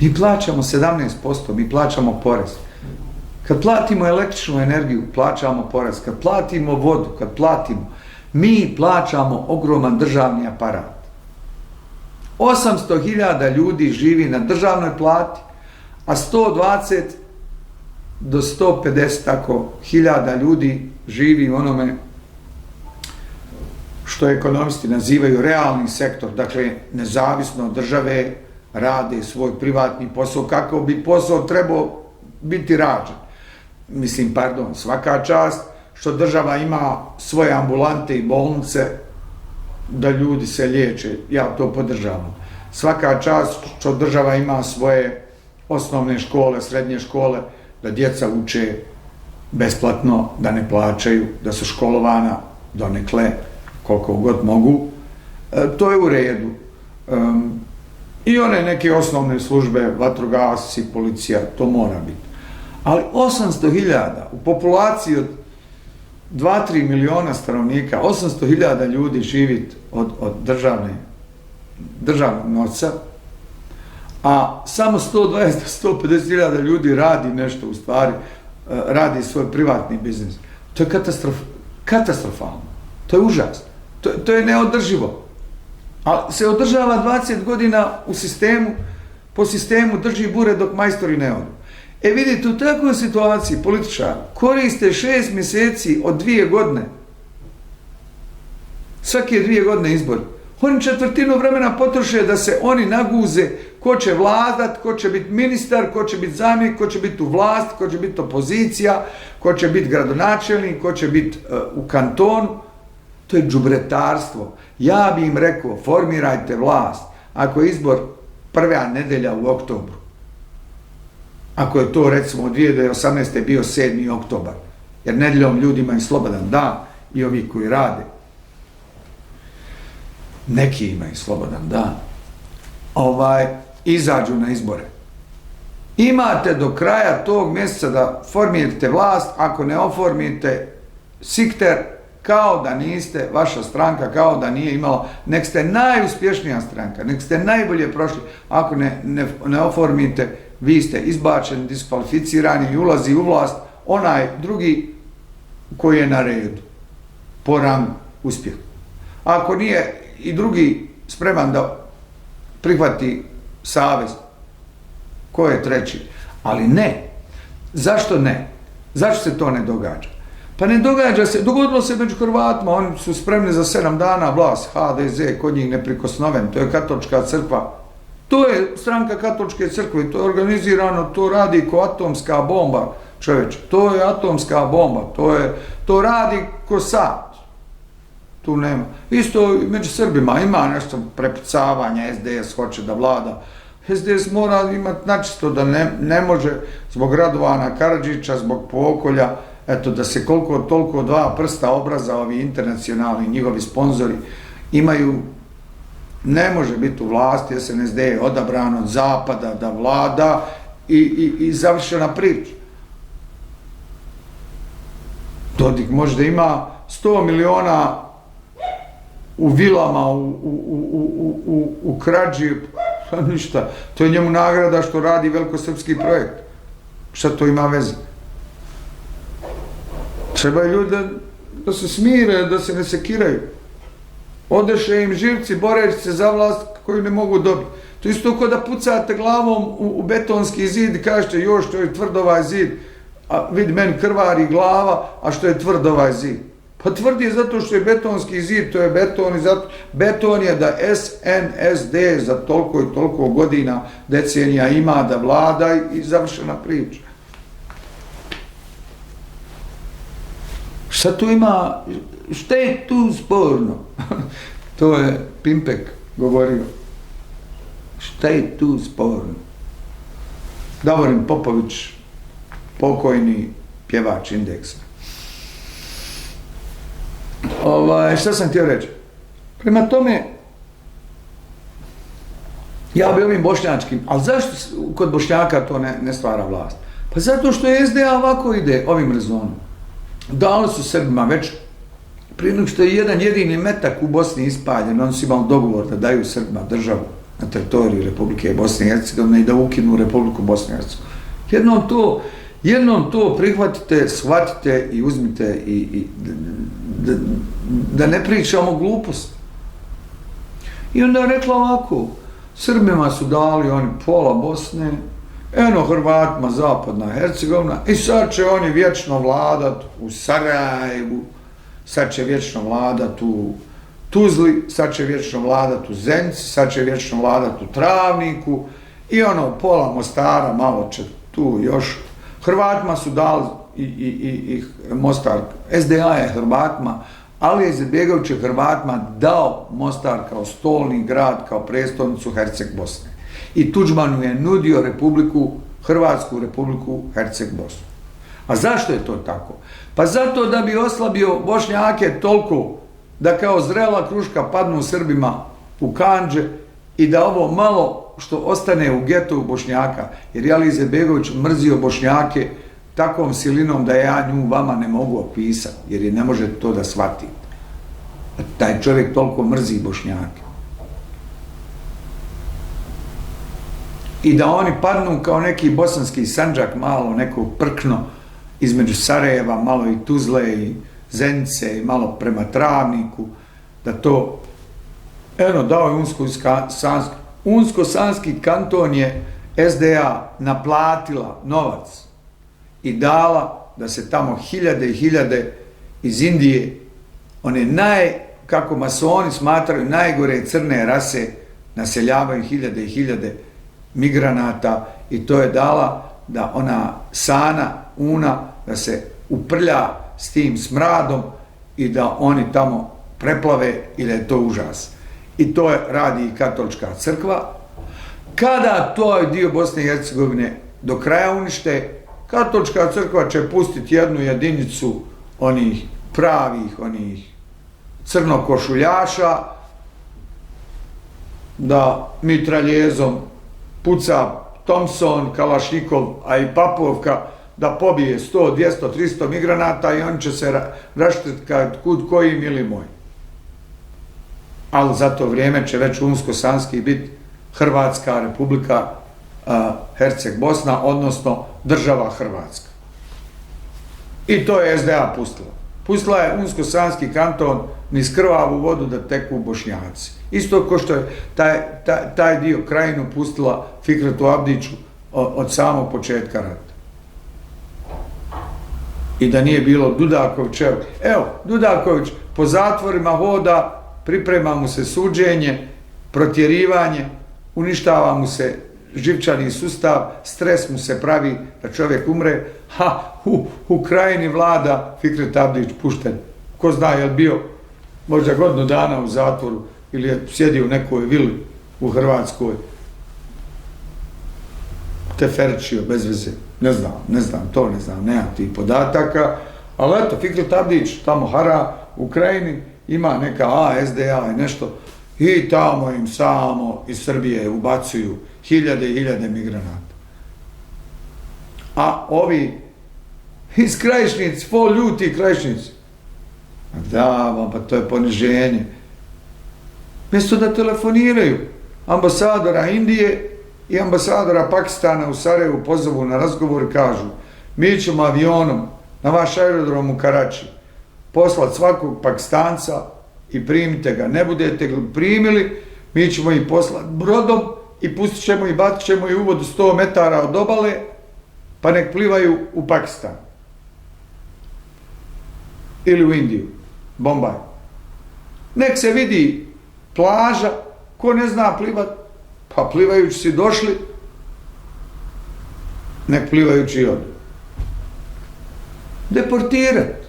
mi plaćamo 17%, mi plaćamo porez. Kad platimo električnu energiju, plaćamo porez. Kad platimo vodu, mi plaćamo ogroman državni aparat. 800.000 ljudi živi na državnoj plati, a 120 do 150 tako hiljada ljudi živi u onome što ekonomisti nazivaju realni sektor, dakle nezavisno od države, rade svoj privatni posao kako bi posao trebao biti rađen. Mislim, svaka čast što država ima svoje ambulante i bolnice da ljudi se liječe, ja to podržavam. Svaka čast što država ima svoje osnovne škole, srednje škole, da djeca uče besplatno, da ne plaćaju, da su školovana donekle koliko god mogu. To je u redu. I one neke osnovne službe, vatrogasci, policija, to mora biti. Ali 800.000 u populaciji od 2-3 miliona stanovnika, 800.000 ljudi živi od državnog novca, a samo 120-150.000 ljudi radi nešto, u stvari, radi svoj privatni biznis. To je katastrofalno. To je užas. To je neodrživo. Ali se održava 20 godina u sistemu, po sistemu drži bure dok majstori ne odu. Vidite, u takvoj situaciji političari koriste 6 mjeseci od 2 godine. Svake 2 godine izbori. Oni četvrtinu vremena potroše da se oni naguze ko će vladat, ko će biti ministar, ko će biti zamjenik, ko će biti u vlast, ko će biti opozicija, ko će biti gradonačelnik, ko će biti u kantonu. To je džubretarstvo. Ja bi im rekao, formirajte vlast. Ako je izbor prva nedelja u oktobru, ako je to recimo od 2018. bio 7. oktobar, jer nedjeljom ljudi imaju slobodan dan i ovi koji rade, neki imaju slobodan dan, izađu na izbore. Imate do kraja tog mjeseca da formirate vlast, ako ne oformite sikter, kao da niste, vaša stranka kao da nije imala, nek ste najuspješnija stranka, nek ste najbolje prošli, ako ne oformite, vi ste izbačeni, diskvalificirani i ulazi u vlast onaj drugi koji je na redu, po rangu uspjehu. Ako nije i drugi spreman da prihvati savez, ko je treći? Ali ne. Zašto ne? Zašto se to ne događa? Pa ne događa se, dogodilo se među Hrvatima, oni su spremni za 7 dana vlast, HDZ, kod njih neprikosnoven, to je katolička crkva. To je stranka katoličke crkve, to je organizirano, to radi ko atomska bomba, čovječe, to je atomska bomba, to radi ko sat. Tu nema. Isto među Srbima ima nešto prepucavanja, SDS hoće da vlada. SDS mora imati načisto da ne može zbog Radovana Karadžića, zbog Pokolja, eto da se koliko toliko 2 prsta obraza ovi internacionalni njihovi sponzori imaju, ne može biti u vlasti, SNSD je odabran od zapada da vlada i završena priča. Dodik možda ima 100 miliona u vilama, u krađi, ništa. To je njemu nagrada što radi velikosrpski projekt. Šta to ima veze? Treba ljudi da se smire, da se ne sekiraju. Odeše im živci, boreći se za vlast koju ne mogu dobiti. To isto kao da pucate glavom u betonski zid i kažete još što je tvrd ovaj zid, a vidi meni krvari glava, a što je tvrd ovaj zid. Pa tvrd je zato što je betonski zid, to je beton i zato beton je da SNSD za toliko i toliko godina, decenija ima da vlada i završena priča. Šta tu ima, šta je tu sporno? To je Pimpek govorio. Šta je tu sporno? Davorin Popović, pokojni pjevač Indeksa. Šta sam htio reći? Prema tome, ja bi ovim bošnjačkim, ali zašto kod Bošnjaka to ne stvara vlast? Pa zato što je SDA ovako ide ovim rezonom. Dali su Srbima već, prije nego što je jedan jedini metak u Bosni ispaljen, oni su imali dogovor da daju Srbima državu na teritoriji Republike Bosne i Hercegovine i da ukinu Republiku Bosne i Hercegovine. Jednom to prihvatite, shvatite i uzmite i da ne pričamo glupost. I onda je rekla ovako, Srbima su dali oni pola Bosne, eno Hrvatima zapadna Hercegovina i sad će oni vječno vladat u Sarajevu, sad će vječno vladat u Tuzli, sad će vječno vladat u Zenici, sad će vječno vladat u Travniku i ono pola Mostara malo će tu još. Hrvatima su dali i Mostar, SDA je Hrvatima, ali je Izetbegović Hrvatima dao Mostar kao stolni grad, kao prestolnicu Herceg Bosne. I Tuđmanu je nudio Hrvatsku Republiku Herceg Bosnu. A zašto je to tako? Pa zato da bi oslabio Bošnjake toliko da kao zrela kruška padnu Srbima u kandže i da ovo malo što ostane u getu Bošnjaka, jer je Ali Izetbegović mrzio Bošnjake takvom silinom da ja nju vama ne mogu opisati, jer je ne može to da shvati. Taj čovjek toliko mrzi Bošnjake. I da oni padnu kao neki bosanski Sandžak, malo neko prkno između Sarajeva, malo i Tuzle i Zenice i malo prema Travniku, da to, eno, dao je Unsko-Sanski kanton je SDA naplatila novac i dala da se tamo hiljade i hiljade iz Indije, one kako masoni smatraju, najgore crne rase, naseljavaju hiljade i hiljade migranata i to je dala da ona Sana, Una, da se uprlja s tim smradom i da oni tamo preplave i da je to užas. I to radi i katolička crkva. Kada to je dio Bosne i Hercegovine do kraja unište, katolička crkva će pustiti jednu jedinicu onih pravih, onih crnokošuljaša, da mitraljezom puca Thompson, Kalašnikov, a i Papovka, da pobije 100, 200, 300 migranata i oni će se raštrkati kud koji mili moj. Ali za to vrijeme će već Unsko-Sanski biti Hrvatska republika Herceg-Bosna, odnosno država Hrvatska. I to je SDA pustila. Pustila je Unsko-Sanski kanton niz krvavu vodu da teku Bošnjaci. Isto kao što je taj dio Krajinu pustila Fikretu Abdiću od samog početka rata. I da nije bilo Dudakovićeva. Evo, Dudaković po zatvorima hoda, priprema mu se suđenje, protjerivanje, uništava mu se živčani sustav, stres mu se pravi da čovjek umre, u Krajini vlada Fikret Abdić pušten. Ko zna je li bio možda godinu dana u zatvoru ili je sjedio u nekoj vili u Hrvatskoj, teferčio bez veze. Ne znam, nemam tih podataka, ali eto, Fikret Abdić tamo hara u Krajini, ima neka SDA i nešto, i tamo im samo iz Srbije ubacuju hiljade i hiljade migranata. A ovi iz Krajišnic, ljuti Krajišnici, da, pa to je poniženje. Mjesto da telefoniraju ambasadora Indije i ambasadora Pakistana u Sarajevu, pozovu na razgovor i kažu: mi ćemo avionom na vaš aerodrom u Karači poslati svakog Pakistanca i primite ga. Ne budete ga primili, mi ćemo ih poslati brodom i pustit ćemo i bacit ćemo ih u vodu 100 metara od obale, pa nek plivaju u Pakistan ili u Indiju, Bombaj. Nek se vidi plaža, ko ne zna plivat, pa plivajući si došli, nek plivajući i odu. Deportirat.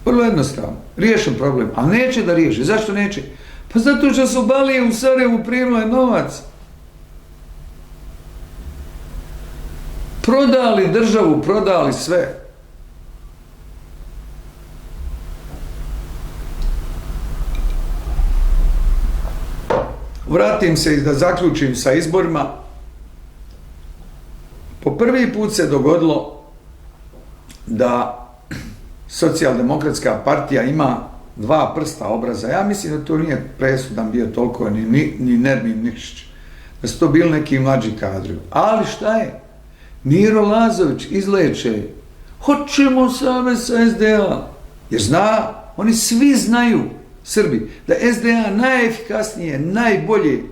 Vrlo jednostavno. Riješen problem. Ali neće da riješi. Zašto neće? Pa zato što su Balije u Sarajevu primile novac. Prodali državu, prodali sve. Vratim se i da zaključim sa izborima. Po prvi put se dogodilo da Socijaldemokratska partija ima dva prsta obraza. Ja mislim da to nije presudan bio toliko ni Nermin Nikšić. Da su to bili neki mlađi kadri. Ali šta je? Miro Lazović izleče. Hoćemo same sa SDA. Jer oni svi znaju, Srbi, da SDA najefikasnije, najbolje,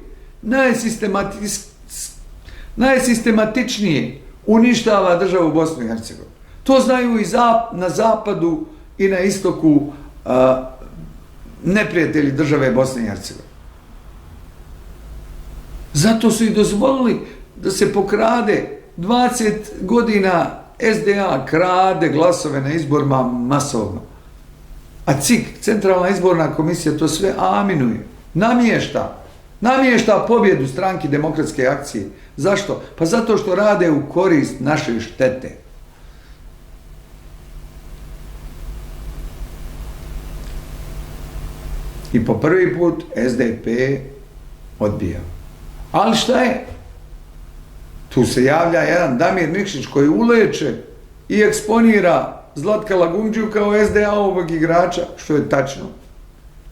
najsistematičnije uništava državu Bosnu i Hercegovinu. To znaju i na zapadu i na istoku neprijatelji države Bosne i Hercegovine. Zato su i dozvolili da se pokrade 20 godina SDA krade glasove na izborima masovno. A CIK, Centralna izborna komisija, to sve aminuje. Namješta pobjedu Stranki demokratske akcije. Zašto? Pa zato što rade u korist naše štete. I po prvi put SDP odbija. Ali šta je? Tu se javlja jedan Damir Nikšić koji uleče i eksponira Zlatka Lagumdžiju kao SDA-ovog igrača, što je tačno.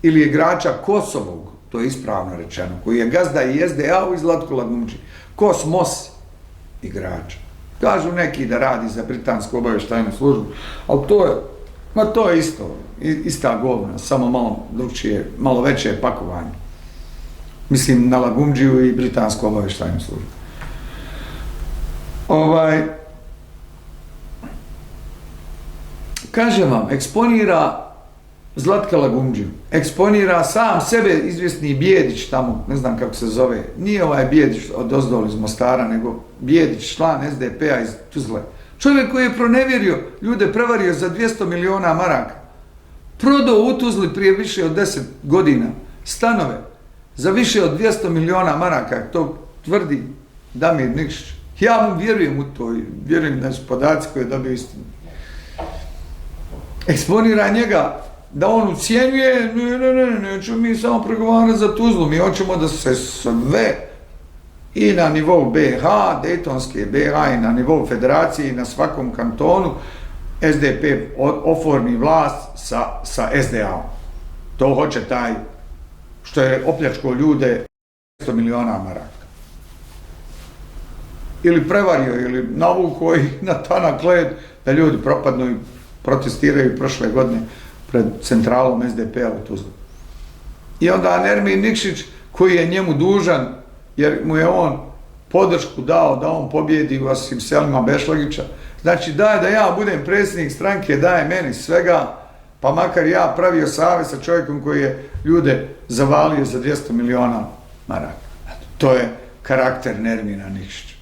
Ili igrača Kosovog, to je ispravno rečeno, koji je gazda i SDA-u i Zlatko Lagumdži. Kosmos igrača. Kažu neki da radi za britansku obavještajnu službu, ali to je isto, ista govna, samo malo drugčije, malo veće pakovanje. Mislim na Lagumdžiju i britansku obavještajnu službu. Kažem vam, eksponira Zlatka Lagumdžiju, eksponira sam sebe izvjesni Bijedić tamo, ne znam kako se zove, nije ovaj Bijedić odozdol iz Mostara, nego Bijedić, član SDP-a iz Tuzle. Čovjek koji je pronevjerio ljude, prevario za 200 miliona maraka, prodao u Tuzli prije više od 10 godina stanove za više od 200 miliona maraka, to tvrdi Damir Nikšić. Ja mu vjerujem u to i vjerujem da su podaci koje je dobio istinu. Eksponira njega da on ucijenjuje, nećemo mi samo pregovarati za Tuzlu, mi hoćemo da se sve i na nivou BiH, Dejtonske BiH i na nivou federacije i na svakom kantonu SDP oformi vlast sa SDA-om. To hoće taj što je opljačkao ljude 100 miliona maraka. Ili prevario, ili navukao i na tanak led da ljudi propadnu i protestiraju prošle godine pred centralom SDP-a u Tuzli. I onda Nermin Nikšić, koji je njemu dužan, jer mu je on podršku dao da on pobjedi u Vasim Selima Bešlagića, znači daje da ja budem predsjednik stranke, daje meni svega, pa makar ja pravio savez sa čovjekom koji je ljude zavalio za 200 miliona maraka. To je karakter Nermina Nikšića.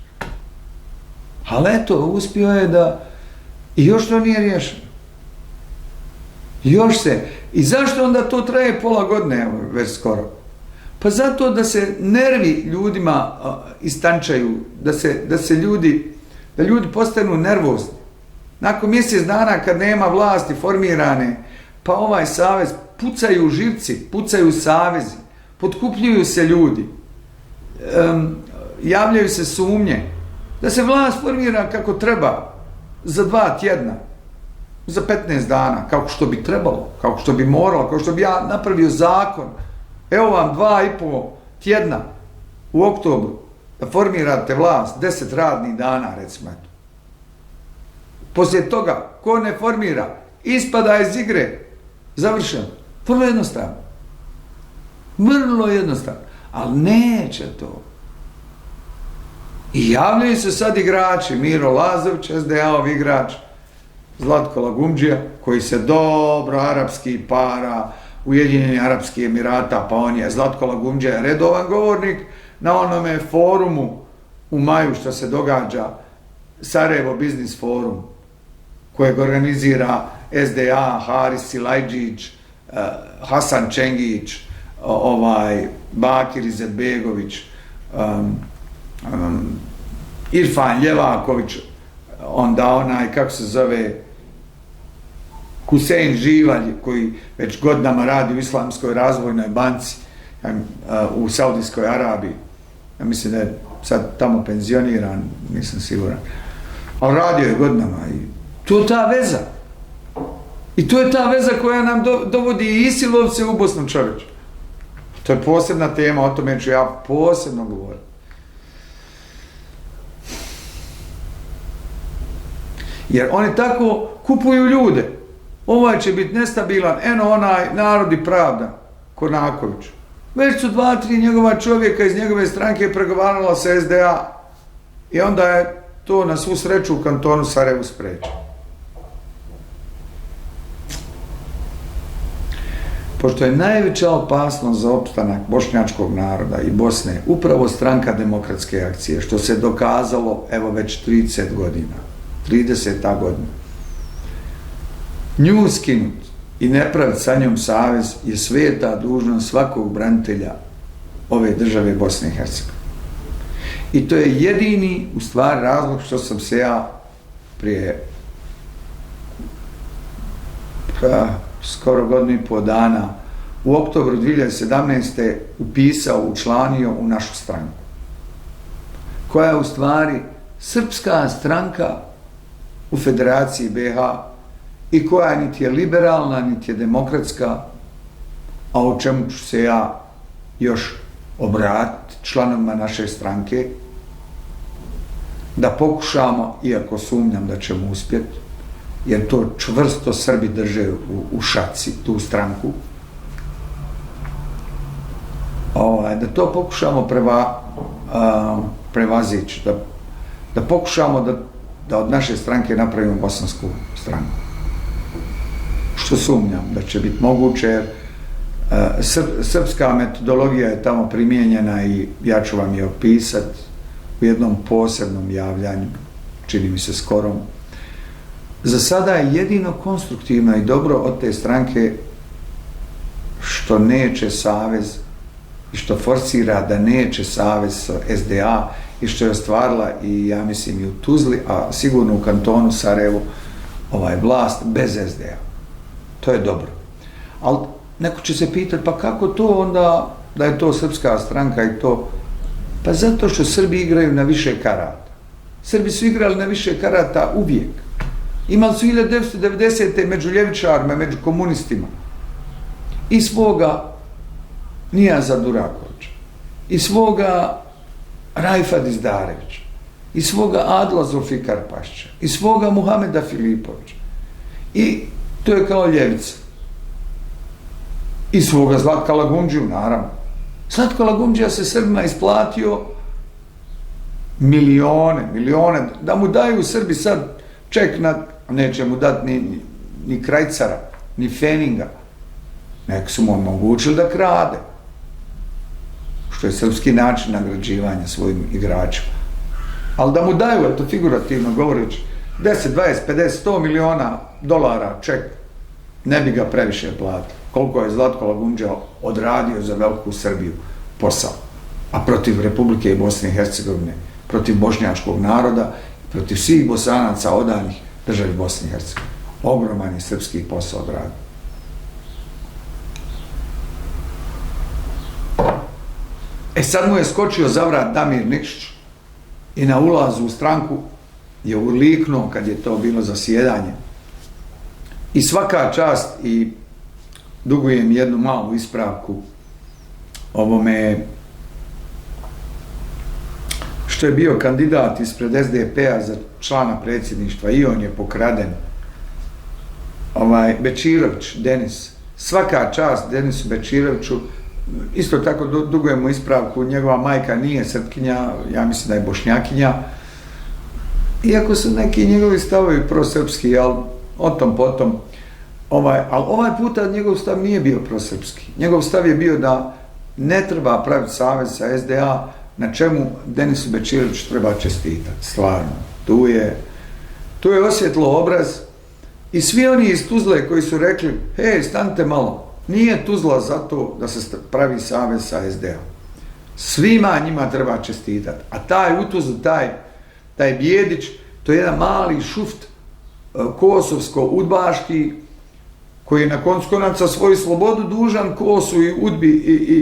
Ali eto, uspio je da i još to nije riješeno. Još se. I zašto onda to traje pola godine, evo, već skoro? Pa zato da se nervi ljudima istančaju, da ljudi postanu nervozni. Nakon mjesec dana kad nema vlasti formirane, pa ovaj savez, pucaju živci, pucaju savezi, potkupljuju se ljudi, javljaju se sumnje, da se vlast formira kako treba za 2 tjedna, za 15 dana, kako što bi trebalo, kako što bi moralo, kako što bi ja napravio zakon. Evo vam 2,5 tjedna u oktobru da formirate vlast, 10 radnih dana, recimo. Poslije toga, ko ne formira, ispada iz igre, završeno. Vrlo jednostavno. Vrlo jednostavno. Ali neće to. I javljaju se sad igrači, Miro Lazović, SDA-ov igrač, Zlatko Lagumdžija, koji se dobro arapski para, Ujedinjeni Arapski Emirata, pa on je, Zlatko Lagumdžija je redovan govornik na onome forumu u maju što se događa, Sarajevo Biznis forum, kojeg organizira SDA, Haris Silajđić, Hasan Čengić, Bakir Izetbegović, Irfan Ljevaković, onda onaj, kako se zove, Husein Živalj, koji već godinama radi u Islamskoj razvojnoj banci u Saudijskoj Arabiji. Ja mislim da je sad tamo penzioniran, nisam siguran. Ali radio je godinama i to je ta veza. I to je ta veza koja nam dovodi i Isilovce u Bosnu, čovječe. To je posebna tema, o tome ću ja posebno govoriti. Jer oni tako kupuju ljude. Ovaj će biti nestabilan, eno onaj narod i pravda, Kornaković. Već su 2-3 njegova čovjeka iz njegove stranke pregovarala sa SDA i onda je to na svu sreću u kantonu Sarajevu spriječeno. Pošto je najveća opasnost za opstanak bošnjačkog naroda i Bosne upravo stranka Demokratske akcije, što se dokazalo evo već 30 godina, 30. godina. Nju skinut i ne praviti sa njom savez je sveta dužnost svakog branitelja ove države Bosne i Hercegovine. I to je jedini, u stvari, razlog što sam se ja prije skoro 1,5 godina u oktobru 2017. upisao, učlanio u našu stranku, koja je u stvari srpska stranka u Federaciji BiH i koja niti je liberalna, niti je demokratska, a o čemu ću se ja još obratiti članovima naše stranke, da pokušamo, iako sumnjam da ćemo uspjeti, jer to čvrsto Srbi drže u šaci, tu stranku, da to pokušamo prevazići, da pokušamo da od naše stranke napravimo bosansku stranku. Što sumnjam da će biti moguće, jer srpska metodologija je tamo primijenjena i ja ću vam je opisati u jednom posebnom javljanju, čini mi se skorom. Za sada je jedino konstruktivno i dobro od te stranke što neće savez i što forsira da neće savez sa SDA i što je ostvarila i ja mislim i u Tuzli, a sigurno u kantonu Sarajevo, vlast bez SDA. To je dobro. Ali neko će se pitati, pa kako to onda da je to srpska stranka i to? Pa zato što Srbi igraju na više karata. Srbi su igrali na više karata uvijek. Imali su 1990. među ljevičarima, među komunistima i svoga Nijaza Durakovića, i svoga Rajfa Dizdarevića, i svoga Adla Zulfikarpašća, i svoga Muhameda Filipovića. I to je kao ljevica. I svoga Zlatka Lagundžiju, naravno. Zlatko Lagundžija se Srbima isplatio milione, da mu daju Srbi sad ček neće mu dati ni Krajcara, ni Feninga. Nek su mu omogućili da krade. Što je srpski način nagrađivanja svojim igračima. Ali da mu daju, eto figurativno govoreći, 10, 20, 50, 100 miliona dolara ček, ne bi ga previše platili. Koliko je Zlatko Lagundžija odradio za veliku Srbiju posao. A protiv Republike Bosne i Hercegovine, protiv bošnjačkog naroda, protiv svih Bosanaca odanih državi Bosne i Hercegovine. Ogroman je srpski posao odradio. Sad mu je skočio za vrat Damir Nikšić i na ulazu u stranku je urliknuo kad je to bilo zasjedanje. I svaka čast, i dugujem jednu malu ispravku ovome što je bio kandidat ispred SDP-a za člana predsjedništva i on je pokraden. Bečirović Denis, svaka čast Denisu Bečiroviću. Isto tako dugujemo ispravku, njegova majka nije Srpkinja, ja mislim da je Bošnjakinja. Iako su neki njegovi stavovi prosrpski, ali o tom potom. Ali ovaj puta njegov stav nije bio prosrpski. Njegov stav je bio da ne treba praviti savez sa SDA, na čemu Denisu Bečiroviću treba čestitati. Stvarno. Tu je osvjetlo obraz i svi oni iz Tuzle koji su rekli, hej, stanite malo, nije Tuzla zato da se pravi savez sa SDA. Svima njima treba čestitati. A taj u Tuzlu, taj Bijedić, to je jedan mali šuft kosovsko-udbaški koji je na koncu konaca svoju slobodu dužan Kosu i Udbi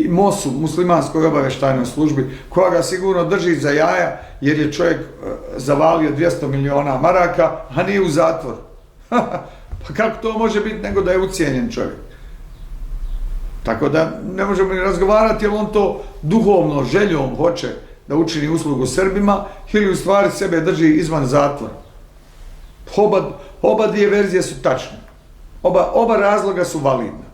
i Mosu, muslimanskoj obavještajnoj službi, koja ga sigurno drži za jaja jer je čovjek zavalio 200 miliona maraka, a nije u zatvor. Pa kako to može biti nego da je ucijenjen čovjek? Tako da ne možemo ni razgovarati jer on to duhovno željom hoće da učini uslugu Srbima ili u stvari sebe drži izvan zatvora. Oba dvije verzije su tačne. Oba razloga su validna.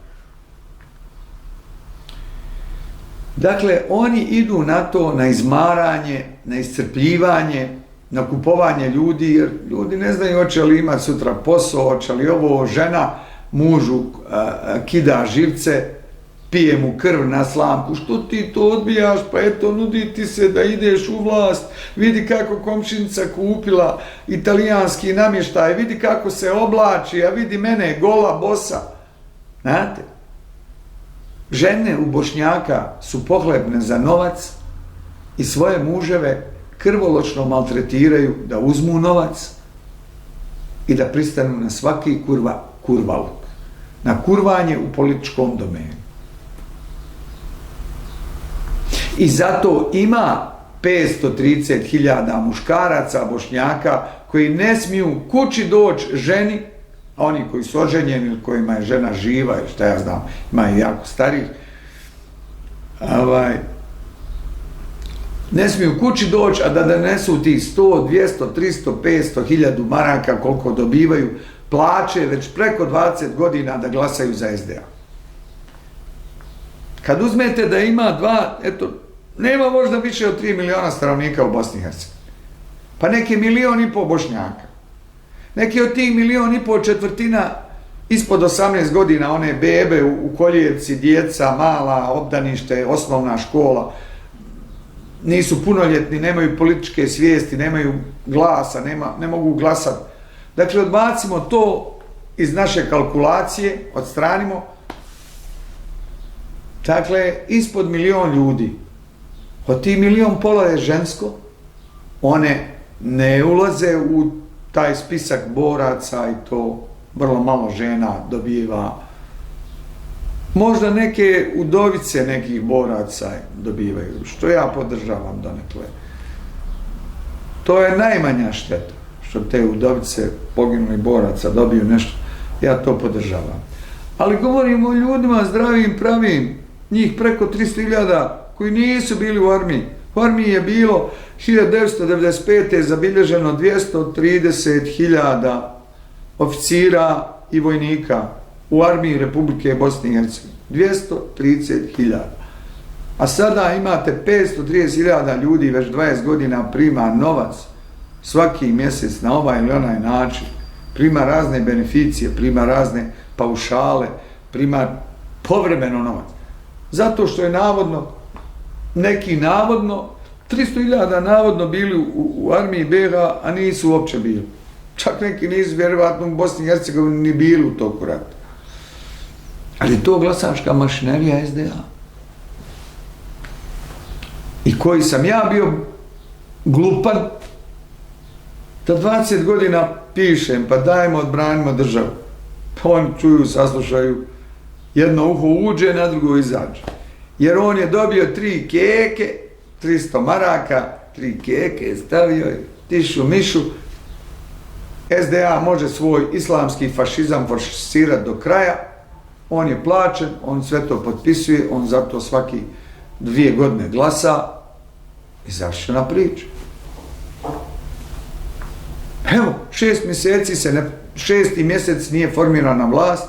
Dakle, oni idu na to, na izmaranje, na iscrpljivanje, na kupovanje ljudi, jer ljudi ne znaju hoće li imati sutra posao, hoće li ovo, žena mužu kida živce, pije mu krv na slamku, što ti to odbijaš, pa eto, nudi ti se da ideš u vlast, vidi kako komšinica kupila italijanski namještaj, vidi kako se oblači, a vidi mene gola, bosa. Znate, žene u Bošnjaka su pohlepne za novac i svoje muževe krvoločno maltretiraju da uzmu novac i da pristanu na svaki kurvaluk, na kurvanje u političkom domenu. I zato ima 530.000 muškaraca, Bošnjaka, koji ne smiju kući doći ženi, a oni koji su oženjeni, kojima je žena živa, ili šta ja znam, ima i jako starih, ne smiju kući doći, a da donesu tih 100, 200, 300, 500, 1000 maraka koliko dobivaju plaće već preko 20 godina da glasaju za SDA. Kad uzmete da ima nema možda više od 3 miliona stanovnika u Bosni i Hercegovini. Pa neki 1,5 miliona Bošnjaka. Neki od tih 1,5 miliona četvrtina ispod 18 godina, one bebe u koljevci, djeca, mala, obdanište, osnovna škola, nisu punoljetni, nemaju političke svijesti, nemaju glasa, ne mogu glasati. Dakle, odbacimo to iz naše kalkulacije, odstranimo. Dakle, ispod 1 milion ljudi. Od tih 1,5 miliona je žensko, one ne ulaze u taj spisak boraca i to vrlo malo žena dobiva. Možda neke udovice nekih boraca dobivaju, što ja podržavam donekle. To je najmanja šteta, što te udovice poginulih boraca dobiju nešto. Ja to podržavam. Ali govorimo o ljudima zdravim, pravim, njih preko 300.000 koji nisu bili u armiji. U armiji je bilo 1995. zabilježeno 230.000 oficira i vojnika u armiji Republike Bosne i Hercegovine. 230.000. A sada imate 530.000 ljudi već 20 godina prima novac svaki mjesec na ovaj ili onaj način. Prima razne beneficije, prima razne paušale, prima povremeno novac. Zato što je neki navodno, 300.000 navodno bili u armiji BiH, a nisu uopće bili. Čak neki nisu vjerovatno u Bosni i Hercegovini ni bili u toku rata. Ali to glasačka mašinerija SDA. I koji sam ja bio glupan, da 20 godina pišem, pa dajmo, odbranimo državu. Pa oni čuju, saslušaju, jedno uho uđe, na drugo izađe. Jer on je dobio 3 keke, 300 maraka, 3 keke, stavio je tišu mišu. SDA može svoj islamski fašizam forsirati do kraja, on je plaćen, on sve to potpisuje, on zato svaki 2 godine glasa i završena priča. Evo, 6. mjesec nije formirana vlast.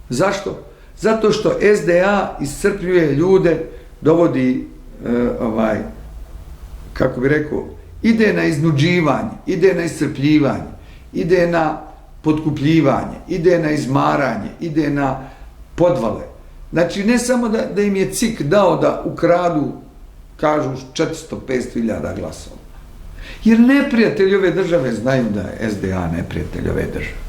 Zašto? Zato što SDA iscrpljuje ljude, dovodi, kako bi rekao, ide na iznuđivanje, ide na iscrpljivanje, ide na potkupljivanje, ide na izmaranje, ide na podvale. Znači, ne samo da im je CIK dao da ukradu, kažu, 400-500.000 glasova. Jer neprijatelji ove države znaju da je SDA neprijatelj ove države.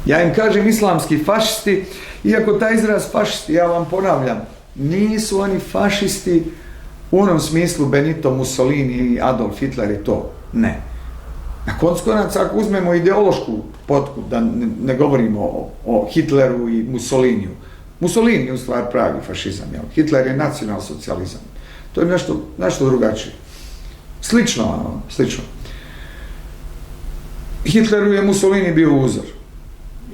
Ja im kažem islamski fašisti, iako taj izraz fašisti, ja vam ponavljam, nisu oni fašisti u onom smislu Benito Mussolini i Adolf Hitler i to. Ne. Na koncu konaca, ako uzmemo ideološku potku, da ne govorimo o Hitleru i Mussoliniju. Mussolini je u stvari pravi fašizam, jel? Hitler je nacionalsocijalizam. To je nešto drugačije. Slično. Hitleru je Mussolini bio uzor.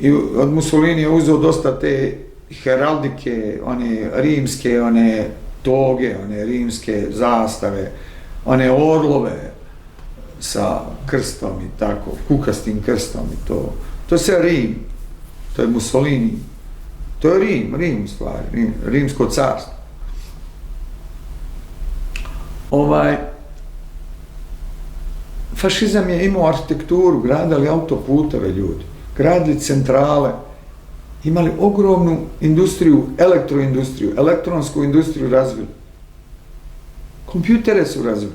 I od Mussolini je uzeo dosta te heraldike, one rimske, one toge, one rimske zastave, one orlove sa krstom i tako, kukastim krstom i to. To je sve Rim. To je Mussolini. To je Rim u stvari, rimsko carstvo. Fašizam je imao arhitekturu, gradili autoputeve ljudi, gradili centrale, imali ogromnu industriju, elektroindustriju, elektronsku industriju razvili. Kompjutere su razvili.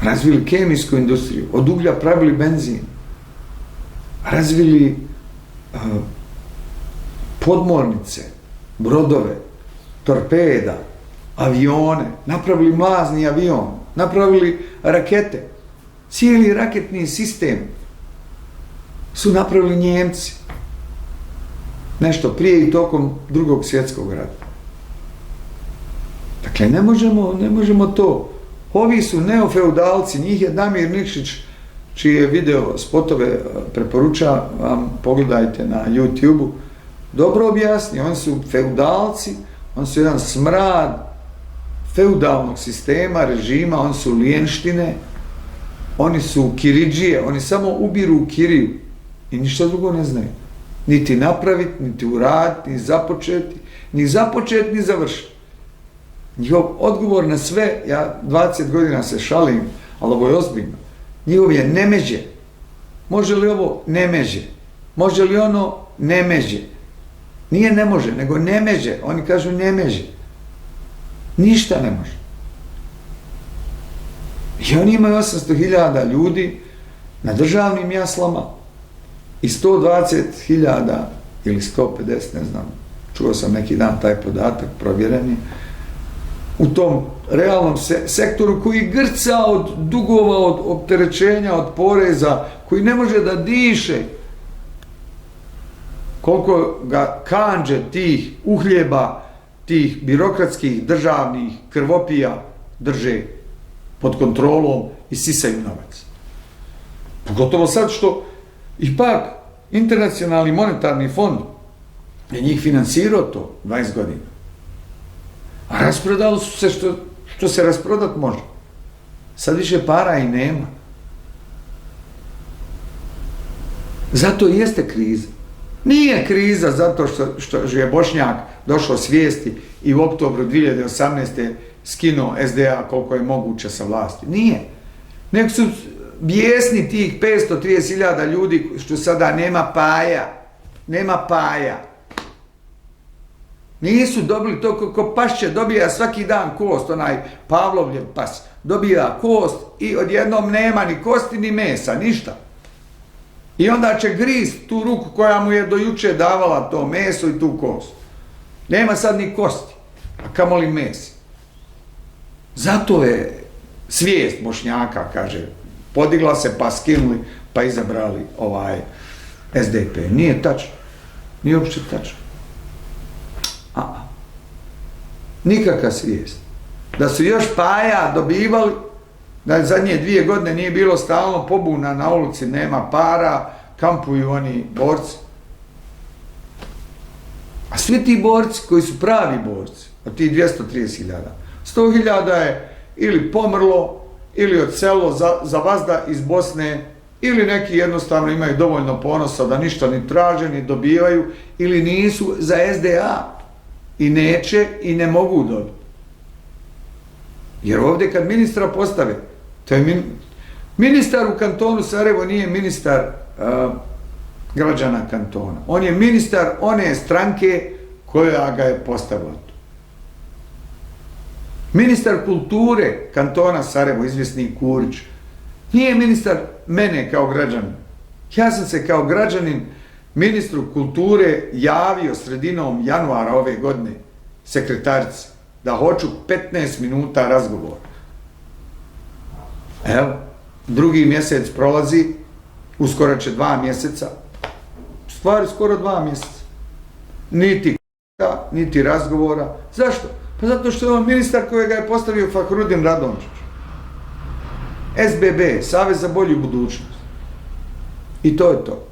Razvili kemijsku industriju, od uglja pravili benzin, razvili podmornice, brodove, torpeda, avione, napravili mlazni avion, napravili rakete. Cijeli raketni sistem su napravili Njemci. nešto prije i tokom Drugog svjetskog rata. Dakle, ne možemo to. Ovi su neofeudalci, njih je Damir Nikšić, čije video spotove preporučavam, pogledajte na YouTube-u, dobro objasni. Oni su feudalci, oni su jedan smrad feudalnog sistema, režima, oni su lijenštine, oni su kiridžije, oni samo ubiru kiriju i ništa drugo ne znaju. Niti napraviti, niti uraditi, ni započeti, ni završiti. Njihov odgovor na sve, ja 20 godina se šalim, ali ovo je ozbiljno, njihov je ne međe. Može li ovo? Ne međe. Može li ono? Ne međe. Nije ne može, nego ne međe. Oni kažu ne međe. Ništa ne može. I oni imaju 800.000 ljudi na državnim jaslama i 120.000 ili 150, ne znam, čuo sam neki dan taj podatak, provjeren je, u tom realnom sektoru koji grca od dugova, od opterećenja, od poreza, koji ne može da diše, koliko ga kandže tih uhljeba, tih birokratskih državnih krvopija drže pod kontrolom i sisaju novac. Pogotovo sad što ipak Internacionalni monetarni fond je njih finansirao to 20 godina. A rasprodali su se što se rasprodat može. Sad više para i nema. Zato i jeste kriza. Nije kriza zato što je Bošnjak došao svijesti i u oktobru 2018. skinuo SDA koliko je moguće sa vlasti. Nije. Nek su bijesni tih 530.000 ljudi što sada nema paja. Nema paja. Nisu dobili to ko pašće, dobija svaki dan kost, onaj Pavlovljev pas, dobija kost i odjednom nema ni kosti ni mesa, ništa. I onda će griz tu ruku koja mu je do juče davala to meso i tu kost. Nema sad ni kosti, a kamoli mesa. Zato je svijest Bošnjaka, kaže, podigla se pa skinuli pa izabrali SDP. Nije tačno. Nije uopće tačno. Nikakva svijest. Da su još paja dobivali, da zadnje 2 godine nije bilo stalno pobuna na ulici, nema para, kampuju oni borci. A svi ti borci koji su pravi borci, od tih 230.000, 100.000 je ili pomrlo, ili odselilo za vazda iz Bosne, ili neki jednostavno imaju dovoljno ponosa da ništa ni traže, ni dobivaju, ili nisu za SDA i neće i ne mogu dobiti. Jer ovdje kad ministra postave, to je ministar u kantonu Sarajevo nije ministar građana kantona. On je ministar one stranke koja ga je postavila tu. Ministar kulture kantona Sarajevo, izvjesni Kurić, nije ministar mene kao građanin. Ja sam se kao građanin ministru kulture javio sredinom januara ove godine, sekretarici, da hoću 15 minuta razgovora. Evo, 2. mjesec prolazi, uskoro će 2 mjeseca, stvari skoro 2 mjeseca. Niti razgovora. Zašto? Pa zato što je on ministar kojega je postavio Fahrudin Radončić. SBB, Savez za bolju budućnost. I to je to.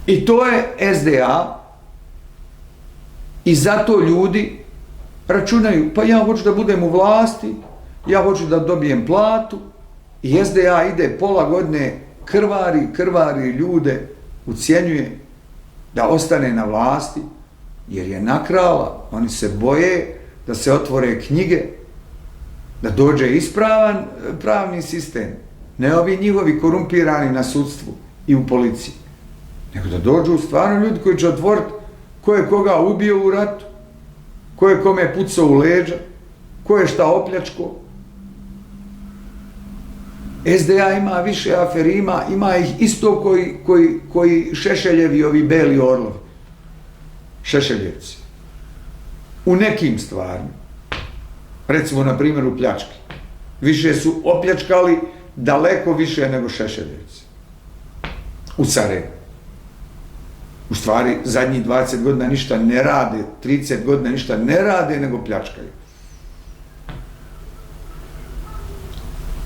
I to je SDA i zato ljudi računaju, pa ja hoću da budem u vlasti, ja hoću da dobijem platu i SDA ide pola godine krvari ljude, ucjenjuje da ostane na vlasti jer je nakrala, oni se boje da se otvore knjige, da dođe ispravan pravni sistem, ne ovi njihovi korumpirani na sudstvu i u policiji, nego da dođu stvarno ljudi koji će otvoriti ko je koga ubio u ratu, ko je kome pucao u leđa, ko je šta opljačko. SDA ima više aferima, ima ih isto koji Šešeljevi, ovi beli orlovi. Šešeljevci. U nekim stvarima. Recimo, na primjer, u pljački. Više su opljačkali daleko više nego Šešeljevci. U Sarajevu. U stvari, zadnjih 20 godina ništa ne rade, 30 godina ništa ne rade, nego pljačkaju.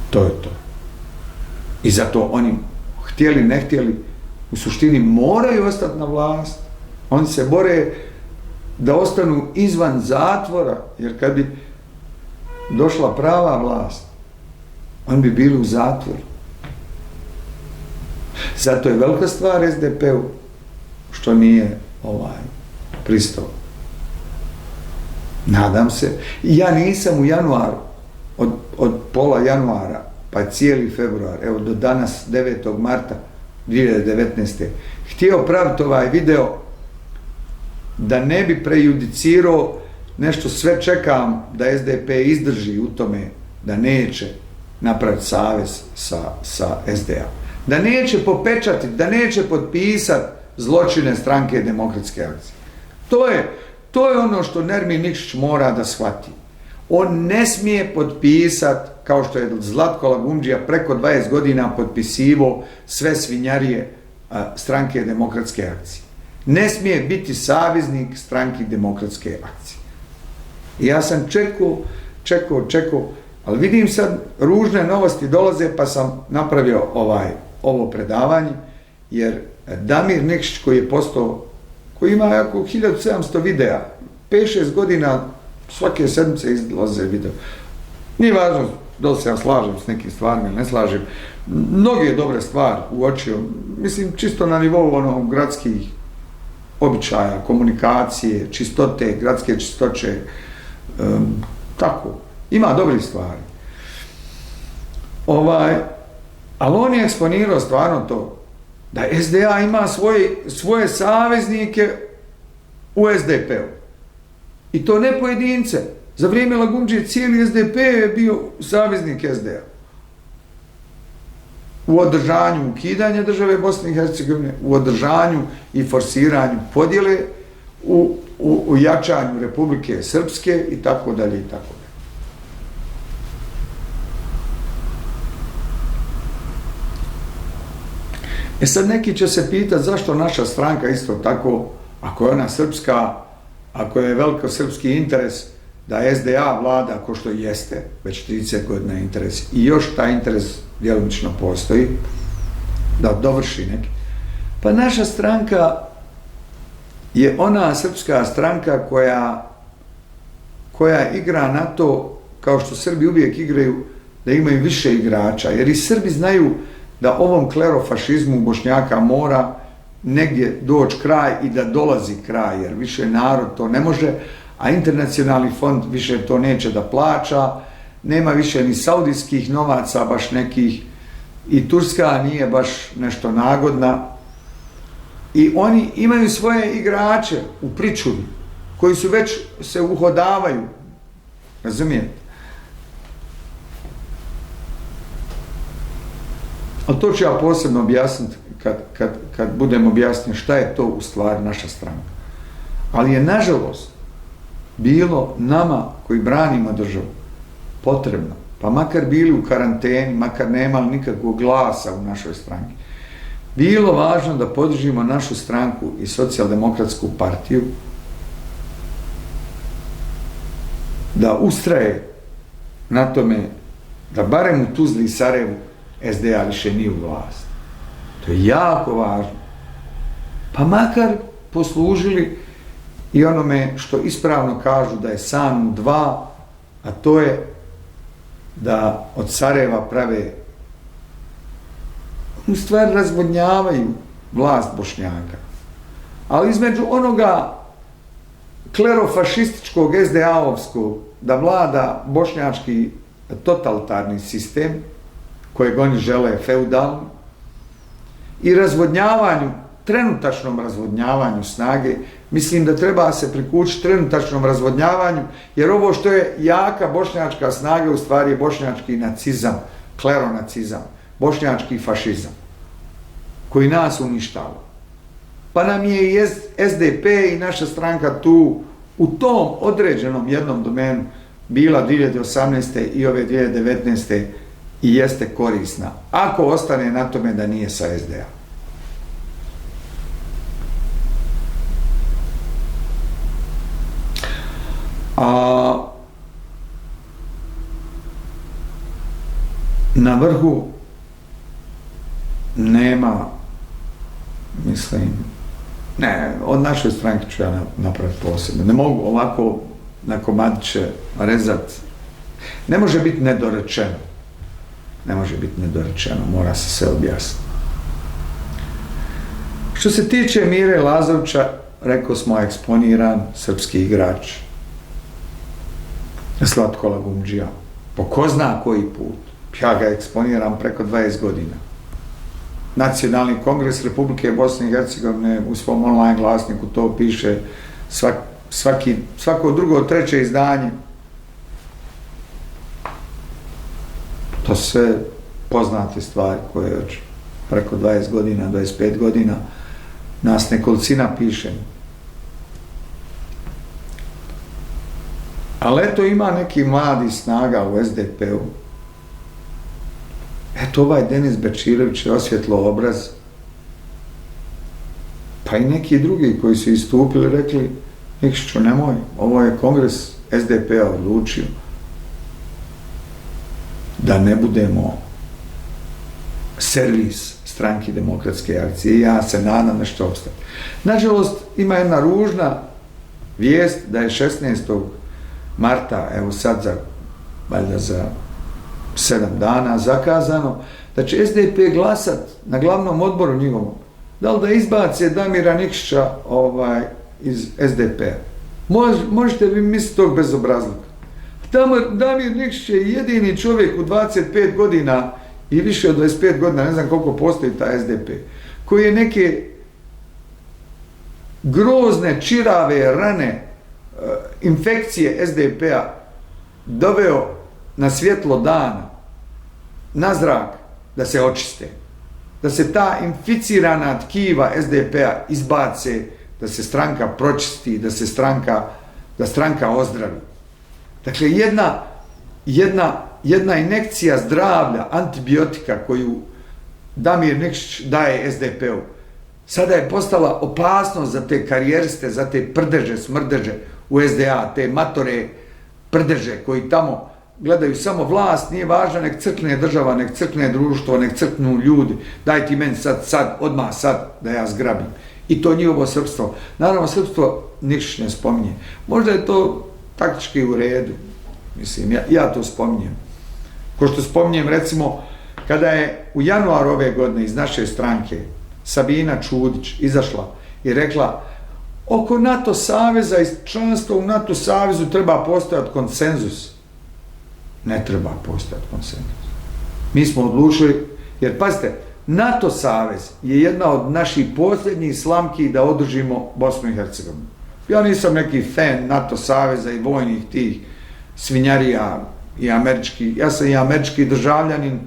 To je to. I zato oni, htjeli, ne htjeli, u suštini moraju ostati na vlast. Oni se bore da ostanu izvan zatvora, jer kad bi došla prava vlast, oni bi bili u zatvoru. Zato je velika stvar SDP-u što nije pristao. Nadam se. Ja nisam u januaru, od pola januara, pa cijeli februar, evo do danas, 9. marta 2019. htio praviti ovaj video da ne bi prejudicirao nešto, sve čekam da SDP izdrži u tome da neće napraviti savez sa SDA. Da neće popečati, da neće potpisati zločine Stranke demokratske akcije. To je ono što Nermin Nikšić mora da shvati. On ne smije potpisati, kao što je Zlatko Lagumdžija preko 20 godina potpisivo sve svinjarije Stranke demokratske akcije. Ne smije biti saveznik Stranke demokratske akcije. I ja sam čekao, ali vidim sad ružne novosti dolaze, pa sam napravio ovo predavanje, jer Damir Nikšić koji ima oko 1700 videa, 5-6 godina svake sedmice izlaze video. Nije važno da li se ja slažem s nekim stvarima ili ne slažem. Mnoge dobre stvari uočio, mislim čisto na nivou gradskih običaja, komunikacije, čistote, gradske čistoće, tako. Ima dobrih stvari. Ali on je eksponirao stvarno to, da SDA ima svoje saveznike u SDP-u. I to ne pojedince. Za vrijeme Lagumdžije cijeli SDP je bio saveznik SDA. U održanju ukidanja države Bosne i Hercegovine, u održanju i forsiranju podjele, u jačanju Republike Srpske i tako dalje i tako dalje. Sad neki će se pitati zašto naša stranka isto tako, ako je ona srpska, ako je veliko srpski interes da SDA vlada, ako što jeste, već 30 godina interes, i još taj interes djelomično postoji, da dovrši neki. Pa naša stranka je ona srpska stranka koja igra na to, kao što Srbi uvijek igraju, da imaju više igrača, jer i Srbi znaju da ovom klerofašizmu Bošnjaka mora negdje doći kraj i da dolazi kraj, jer više narod to ne može, a internacionalni fond više to neće da plaća, nema više ni saudijskih novaca baš nekih, i Turska nije baš nešto nagodna, i oni imaju svoje igrače u pričuvi koji su već se uhodavaju, razumijete? Ali to ću ja posebno objasniti kad budem objasnio šta je to u stvari naša stranka. Ali je nažalost bilo nama koji branimo državu potrebno, pa makar bili u karanteni, makar nemali nikakvog glasa u našoj stranki, bilo važno da podržimo našu stranku i Socijaldemokratsku partiju, da ustraje na tome da barem u Tuzli i Sarajevu SDA više nije u vlasti. To je jako važno. Pa makar poslužili i onome što ispravno kažu da je san 2, a to je da od Sarajeva prave, u stvari razvodnjavaju vlast Bošnjaka. Ali između onoga klerofašističkog SDA-ovskog da vlada bošnjački totalitarni sistem, kojeg oni žele feudalno, i razvodnjavanju, trenutačnom razvodnjavanju snage, mislim da treba se prikućiti trenutačnom razvodnjavanju, jer ovo što je jaka bošnjačka snaga u stvari je bošnjački nacizam, kleronacizam, bošnjački fašizam, koji nas uništava. Pa nam je i SDP i naša stranka tu u tom određenom jednom domenu bila 2018. i ove 2019. i jeste korisna, ako ostane na tome da nije sa SDA. na vrhu nema, mislim, ne, od naše stranke ću ja napraviti posebno. Ne mogu ovako na komadiće rezat. Ne može biti nedorečeno. Ne može biti nedorečeno, mora se sve objasniti. Što se tiče Mire Lazovića, rekao smo, eksponiran srpski igrač Slatko Lagumdžija. Po ko zna koji put. Ja ga eksponiram preko 20 godina. Nacionalni kongres Republike Bosne i Hercegovine u svom online glasniku to piše svako drugo, treće izdanje. To su sve poznate stvari koje već preko 20 godina, 25 godina nas nekolicina piše. Ali eto, ima neki mladi snaga u SDP-u. Eto, ovaj Denis Bečirović je osvjetlo obraz. Pa i neki drugi koji su istupili rekli, Nikšiću, nemoj, ovo je kongres SDP-a odlučio da ne budemo servis Stranki demokratske akcije. Ja se nadam da će to opstati. Nažalost, ima jedna ružna vijest da je 16. marta, evo sad valjda za 7 dana zakazano, da će SDP glasat na glavnom odboru njihovom, da li da izbace Damira Nikšića iz SDP-a. Možete vi misliti tog bezobrazluka. Damir Nikšić je jedini čovjek u 25 godina i više od 25 godina, ne znam koliko postoji ta SDP, koji je neke grozne, čirave rane, infekcije SDP-a doveo na svjetlo dana, na zrak, da se očiste. Da se ta inficirana tkiva SDP-a izbace, da se stranka pročisti, da stranka ozdravi. Dakle, jedna injekcija zdravlja, antibiotika koju Damir Nikšić daje SDP-u, sada je postala opasnost za te karijeriste, za te prdeže, smrdeže u SDA, te matore prdeže koji tamo gledaju samo vlast, nije važno, nek crkne država, nek crkne društvo, nek crknu ljudi, daj ti meni sad, odmah sad da ja zgrabim. I to njihovo srpstvo. Naravno, srpstvo Nikšić ne spominje. Možda je to taktički u redu. Mislim, ja to spominjem. Ko što spominjem, recimo, kada je u januaru ove godine iz naše stranke Sabina Čudić izašla i rekla oko NATO saveza i članstva u NATO savezu treba postojati konsenzus. Ne treba postojati konsenzus. Mi smo odlučili, jer pazite, NATO savez je jedna od naših posljednjih slamki da održimo Bosnu i Hercegovinu. Ja nisam neki fan NATO saveza i vojnih tih svinjarija i američki, ja sam i američki državljanin,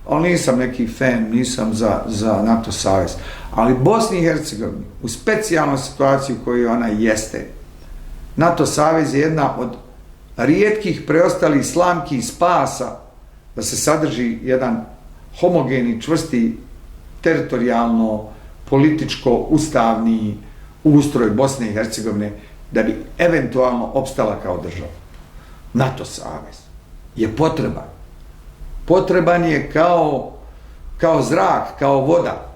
ali nisam neki fan, nisam za NATO savez. Ali Bosni i Hercegovini, u specijalnoj situaciji u kojoj ona jeste, NATO savez je jedna od rijetkih preostalih slamki i spasa da se sadrži jedan homogeni, čvrsti, teritorijalno, političko, ustavni ustroj Bosne i Hercegovine da bi eventualno opstala kao država. NATO savez je potreban. Potreban je kao zrak, kao voda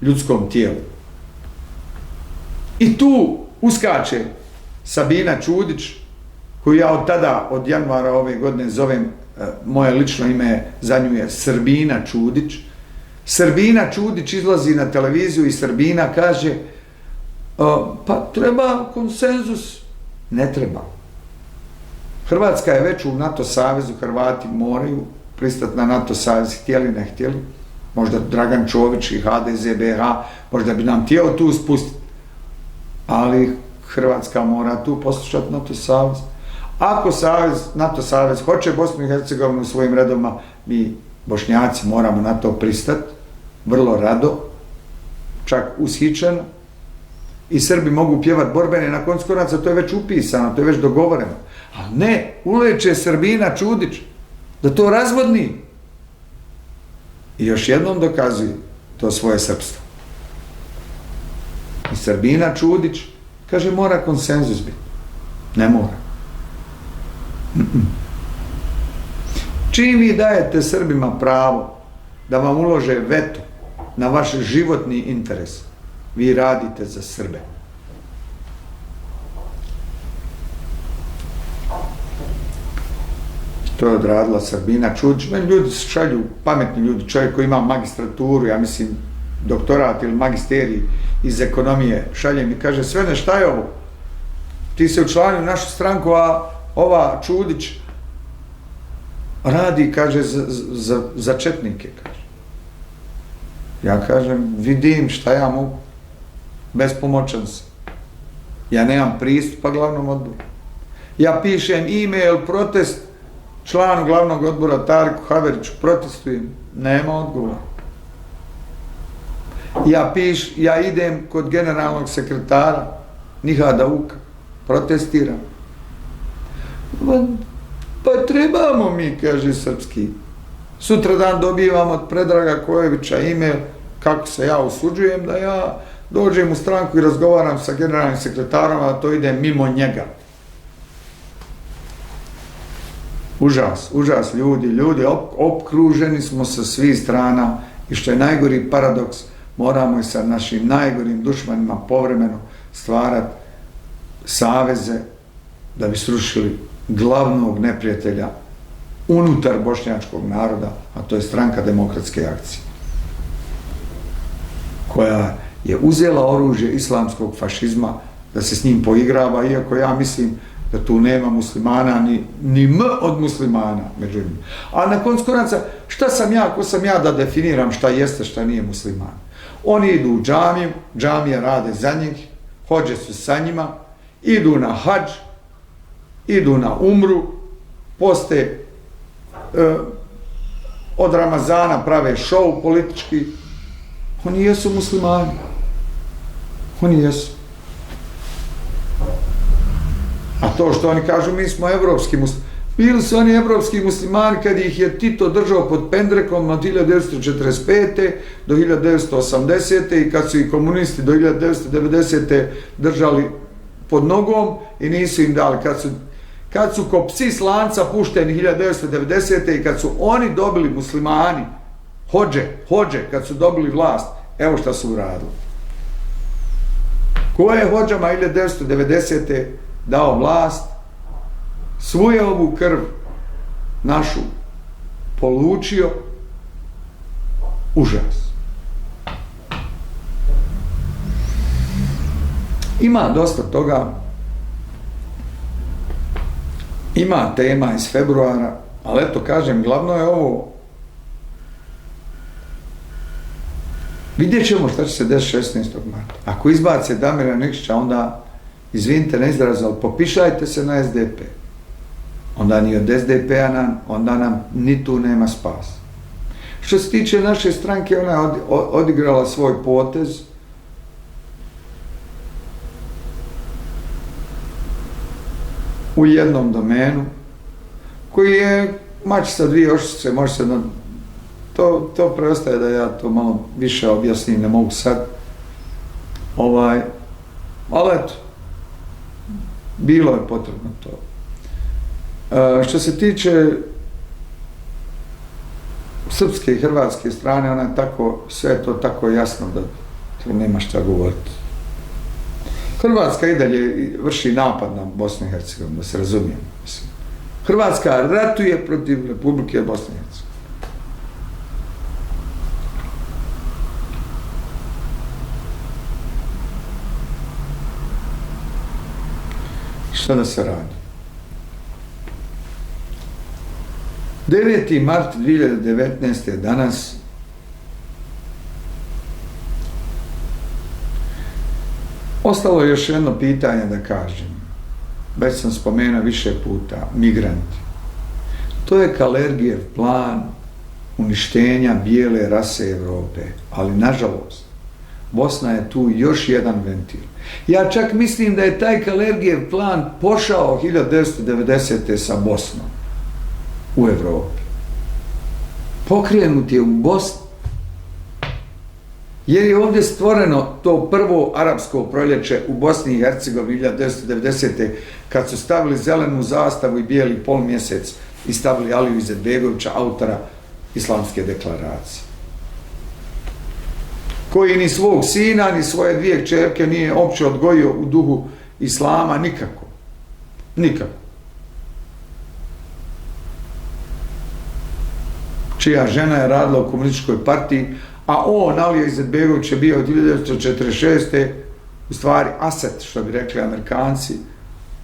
ljudskom tijelu. I tu uskače Sabina Čudić, koju ja od tada, od januara ove godine zovem, moje lično ime za nju je Srbina Čudić. Srbina Čudić izlazi na televiziju i Srbina kaže pa treba konsenzus. Ne treba. Hrvatska je već u NATO savezu, Hrvati moraju pristati na NATO savez, htjeli, ne htjeli. Možda Dragan Čović i HDZ BH, možda bi nam htio tu spustiti. Ali Hrvatska mora tu poslušati NATO savez. Ako NATO savez hoće Bosnu i Hercegovinu u svojim redovima, mi Bošnjaci moramo na to pristati, vrlo rado, čak ushićeno. I Srbi mogu pjevati borbene, na koncu konaca to je već upisano, to je već dogovoreno. Ali ne, uleče Srbina Čudić da to razvodni. I još jednom dokazuje to svoje srpstvo. I Srbina Čudić kaže mora konsenzus biti. Ne mora. Čim vi dajete Srbima pravo da vam ulože veto na vaš životni interes, vi radite za Srbe. To je odradila Srbina Čudić. Meni ljudi šalju, pametni ljudi, čovjek koji ima magistraturu, ja mislim doktorat ili magisterij iz ekonomije, šalje mi, kaže, Svene, šta je ovo? Ti se učlanio u našu stranku, a ova Čudić radi, kaže, za četnike, kaže. Ja kažem, vidim šta ja mogu, bespomoćan sam. Ja nemam pristupa glavnom odboru. Ja pišem e-mail, protest članu glavnog odbora Tariku Haveriću, protestujem, nema odgovora. Ja idem kod generalnog sekretara Nihada Uka, protestiram. Pa trebamo mi, kaže srpski. Sutra dan dobivam od Predraga Kojevića e-mail kako se ja usuđujem da ja dođem u stranku i razgovaram sa generalnim sekretarom, a to ide mimo njega. Užas ljudi, opkruženi smo sa svih strana i što je najgori paradoks, moramo i sa našim najgorim dušmanima povremeno stvarati saveze da bi srušili glavnog neprijatelja unutar bošnjačkog naroda, a to je Stranka demokratske akcije, koja je uzela oružje islamskog fašizma da se s njim poigrava, iako ja mislim da tu nema muslimana, ni M od muslimana među njima. A na koncu konaca, šta sam ja, ko sam ja da definiram šta jeste, šta nije musliman? Oni idu u džamiju, džamije rade za njih, hođe su sa njima, idu na hadž, idu na umru, poste od Ramazana prave šou politički. Oni jesu muslimani. Oni jesu. A to što oni kažu, mi smo evropski muslimani. Bili su oni evropski muslimani kad ih je Tito držao pod pendrekom od 1945. do 1980. i kad su i komunisti do 1990. držali pod nogom i nisu im dali. Kad su ko psi s lanca pušteni 1990. i kad su oni dobili muslimani, hođe, kad su dobili vlast, evo šta su uradili. Ko je hođama 1990. dao vlast, svu je ovu krv našu polučio, užas. Ima dosta toga, ima tema iz februara, ali eto kažem, glavno je ovo. Vidjet ćemo šta će se desiti 16. marta. Ako izbace Damira Nikšića, onda, izvinite na izraz, ali popišajte se na SDP. Onda ni od SDP-a onda nam ni tu nema spas. Što se tiče naše stranke, ona je odigrala svoj potez. U jednom domenu, koji je mač sa dvije oštrice, može se to preostaje da ja to malo više objasnim, ne mogu sad. Ali eto, bilo je potrebno to. Što se tiče srpske i hrvatske strane, ona je tako, sve je to tako jasno da tu nema šta govoriti. Hrvatska i dalje vrši napad na Bosnu i Hercegovinu, da se razumijemo. Hrvatska ratuje protiv Republike Bosne i Hercegovine. Šta da se radi? 9. mart 2019. je danas. Ostalo je još jedno pitanje da kažem. Već sam spomenuo više puta, migranti. To je Kalergijev plan uništenja bijele rase Evrope, ali nažalost, Bosna je tu još jedan ventil. Ja čak mislim da je taj Kalergijev plan pošao 1990. sa Bosnom u Evropi. Pokrenut je u Bosni. Jer je ovdje stvoreno to prvo arapsko proljeće u Bosni i Hercegovini 1990. kad su stavili zelenu zastavu i bijeli polumjesec i stavili Aliju Izetbegovića, autora Islamske deklaracije. Koji ni svog sina, ni svoje dvije kćerke nije opće odgojio u duhu Islama nikako. Nikako. Čija žena je radila u komunističkoj partiji, a on, Alija Izetbegović, je bio od 1946. u stvari aset, što bi rekli Amerikanci,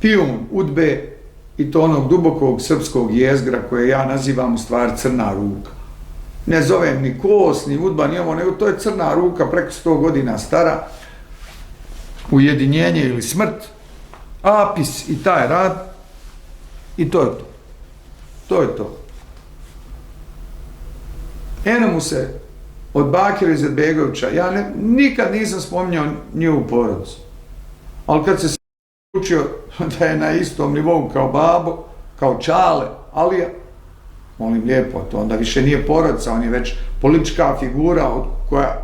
pijun udbe i to onog dubokog srpskog jezgra koje ja nazivam u stvari crna ruka. Ne zovem ni KOS, ni udba, ni ovo, nego to je crna ruka preko 100 godina stara, ujedinjenje ili smrt, APIS i taj rad i to je to. To je to. Eno mu se od Bakira Izetbegovića, ja nikad nisam spominjao njihovu porodicu, ali kad se učio da je na istom nivou kao babo, kao Čale, Alija, molim lijepo, to onda više nije porodica, on je već politička figura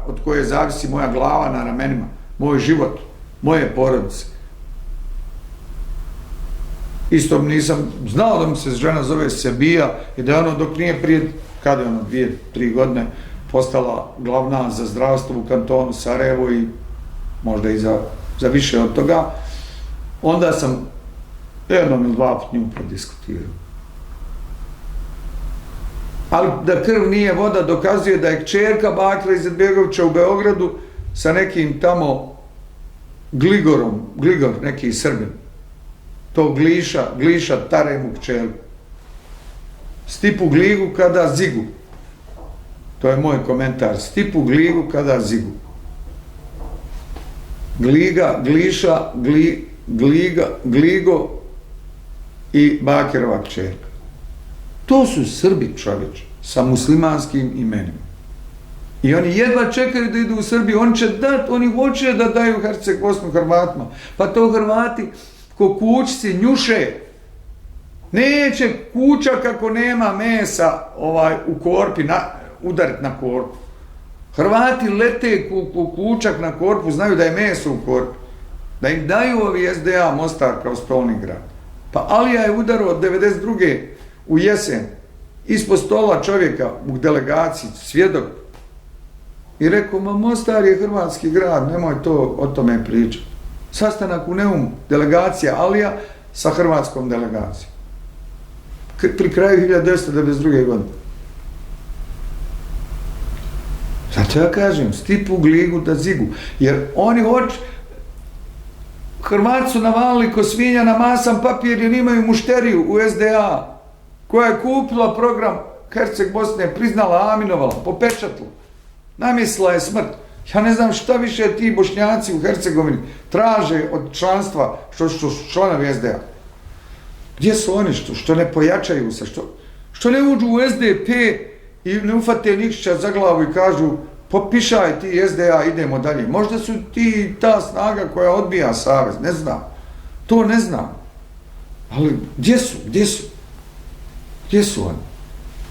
od koje zavisi moja glava na ramenima, moj život, moje porodice. Isto nisam znao da mu se žena zove Sebija i da je ono dok nije prije, kada je ono 2-3 godine, postala glavna za zdravstvo u kantonu Sarajevo i možda i za više od toga, onda sam jednom ili dva put nju prodiskutirao. Ali da krv nije voda dokazuje da je kćerka Bakira Izetbegovića u Beogradu sa nekim tamo Gligorom, Gligor, neki Srbin, to Gliša tare mu kćerku. Stipu Gligu kada zigu. To je moj komentar. Stipu Gligu kada zigu. Gliga, Gliša, Gligo i Bakirova kćerka. To su Srbi, čovječ, sa muslimanskim imenima. I oni jedva čekaju da idu u Srbiju, oni hoće da daju Herceg Bosnu Hrvatima. Pa to Hrvati ko kućci njuše. Neće kuća kako nema mesa u korpi, udarit na korpu. Hrvati lete kućak na korpu, znaju da je meso u korpu. Da im daju ovi SDA Mostar kao stolni grad. Pa Alija je udarao od 92. u jesen ispod stola čovjeka u delegaciji, svjedok. I rekao, ma Mostar je hrvatski grad, nemoj o tome pričati. Sastanak u Neumu, delegacija Alija sa hrvatskom delegacijom. Pri kraju 1992. godine. Zato ja kažem, Stipu Gligu da zigu. Jer oni hoće, Hrvati su navalili ko svinja na masan papir jer imaju mušteriju u SDA koja je kupila program Herceg Bosne, priznala, aminovala, popečatila. Namislila je smrt. Ja ne znam šta više ti Bošnjaci u Hercegovini traže od članstva što su članovi SDA. Gdje su oni što ne pojačaju se, što ne uđu u SDP i ne ufate Nikšića za glavu i kažu popišaj ti SDA, idemo dalje. Možda su ti ta snaga koja odbija savez, ne znam. To ne znam. Ali gdje su? Gdje su oni?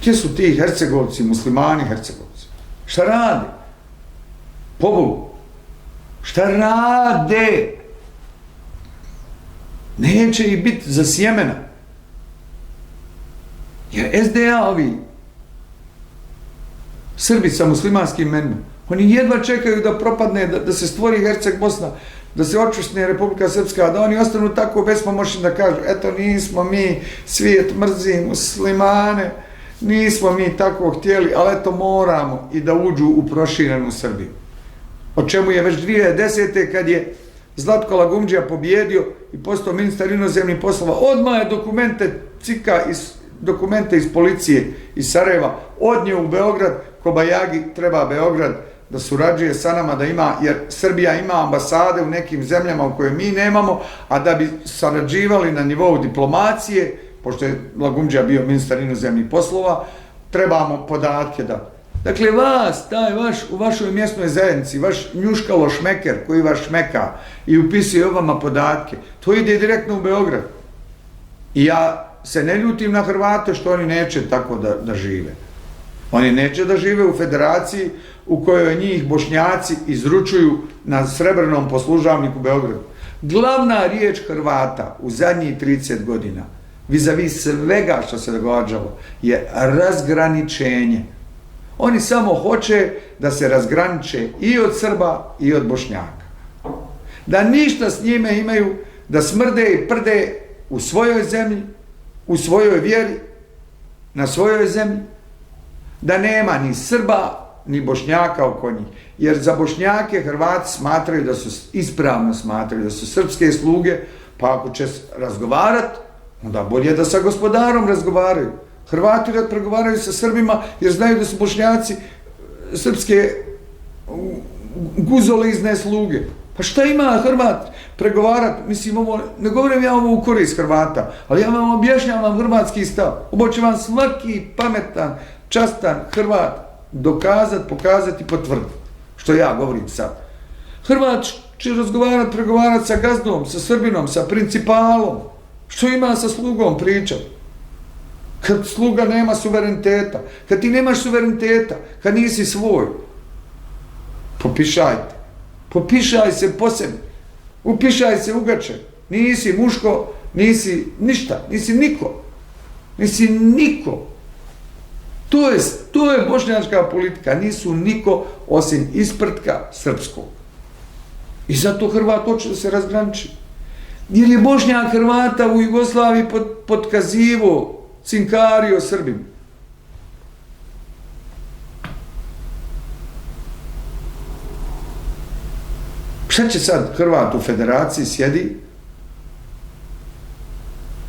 Gdje su ti Hercegovci, muslimani Hercegovci? Šta rade? Pobogu. Šta rade? Neće ih biti za sjemena. Jer SDA ovi Srbi sa muslimanskim imenima, oni jedva čekaju da propadne, da se stvori Herceg Bosna, da se očvrsne Republika Srpska, da oni ostanu tako bespomoćni da kažu, eto nismo mi, svijet mrzi muslimane, nismo mi tako htjeli, ali eto moramo i da uđu u proširenu Srbiju. O čemu je već 2010. kad je Zlatko Lagumdžija pobjedio i postao ministar inozemnih poslova, odmah je dokumente iz policije iz Sarajeva odnio u Beograd, Kobajagi treba Beograd da surađuje sa nama, da ima, jer Srbija ima ambasade u nekim zemljama u koje mi nemamo, a da bi sarađivali na nivou diplomacije, pošto je Lagumdžija bio ministar inozemnih poslova, trebamo podatke da. Dakle, vas, u vašoj mjesnoj zajednici, vaš njuškalo šmeker koji vas šmeka i upisuje o vama podatke, to ide direktno u Beograd. I ja se ne ljutim na Hrvate što oni neće tako da žive. Oni neće da žive u federaciji u kojoj njih Bošnjaci izručuju na srebrnom poslužavniku Beogradu. Glavna riječ Hrvata u zadnjih 30 godina vis-a-vis svega što se događalo, je razgraničenje. Oni samo hoće da se razgraniče i od Srba i od Bošnjaka. Da ništa s njime imaju, da smrde i prde u svojoj zemlji, u svojoj vjeri, na svojoj zemlji, da nema ni Srba, ni Bošnjaka oko njih. Jer za Bošnjake Hrvati smatraju da su, ispravno smatraju da su srpske sluge, pa ako će razgovarati, onda bolje da sa gospodarom razgovaraju. Hrvati pregovaraju sa Srbima jer znaju da su Bošnjaci srpske guzolizne sluge. Pa šta ima Hrvat pregovarati? Mislim, ovo, ne govorim ja ovo u korist Hrvata, ali ja vam objašnjavam hrvatski stav. Ovo će vam svaki pametan, častan Hrvat dokazati, pokazati i potvrditi. Što ja govorim sad. Hrvat će razgovarati, pregovarati sa gazdom, sa Srbinom, sa principalom. Što ima sa slugom pričati? Kad sluga nema suvereniteta, kad ti nemaš suvereniteta, kad nisi svoj, popišajte. Popišaj se po sebi, upišaj se ugače, nisi muško, nisi ništa, nisi niko. To je bošnjačka politika, nisu niko osim isprtka srpskog. I zato Hrvat hoće da se razgraniči. Jer je Bošnjak Hrvata u Jugoslaviji potkazivo, cinkario Srbima. Šta će sad Hrvat u federaciji sjedi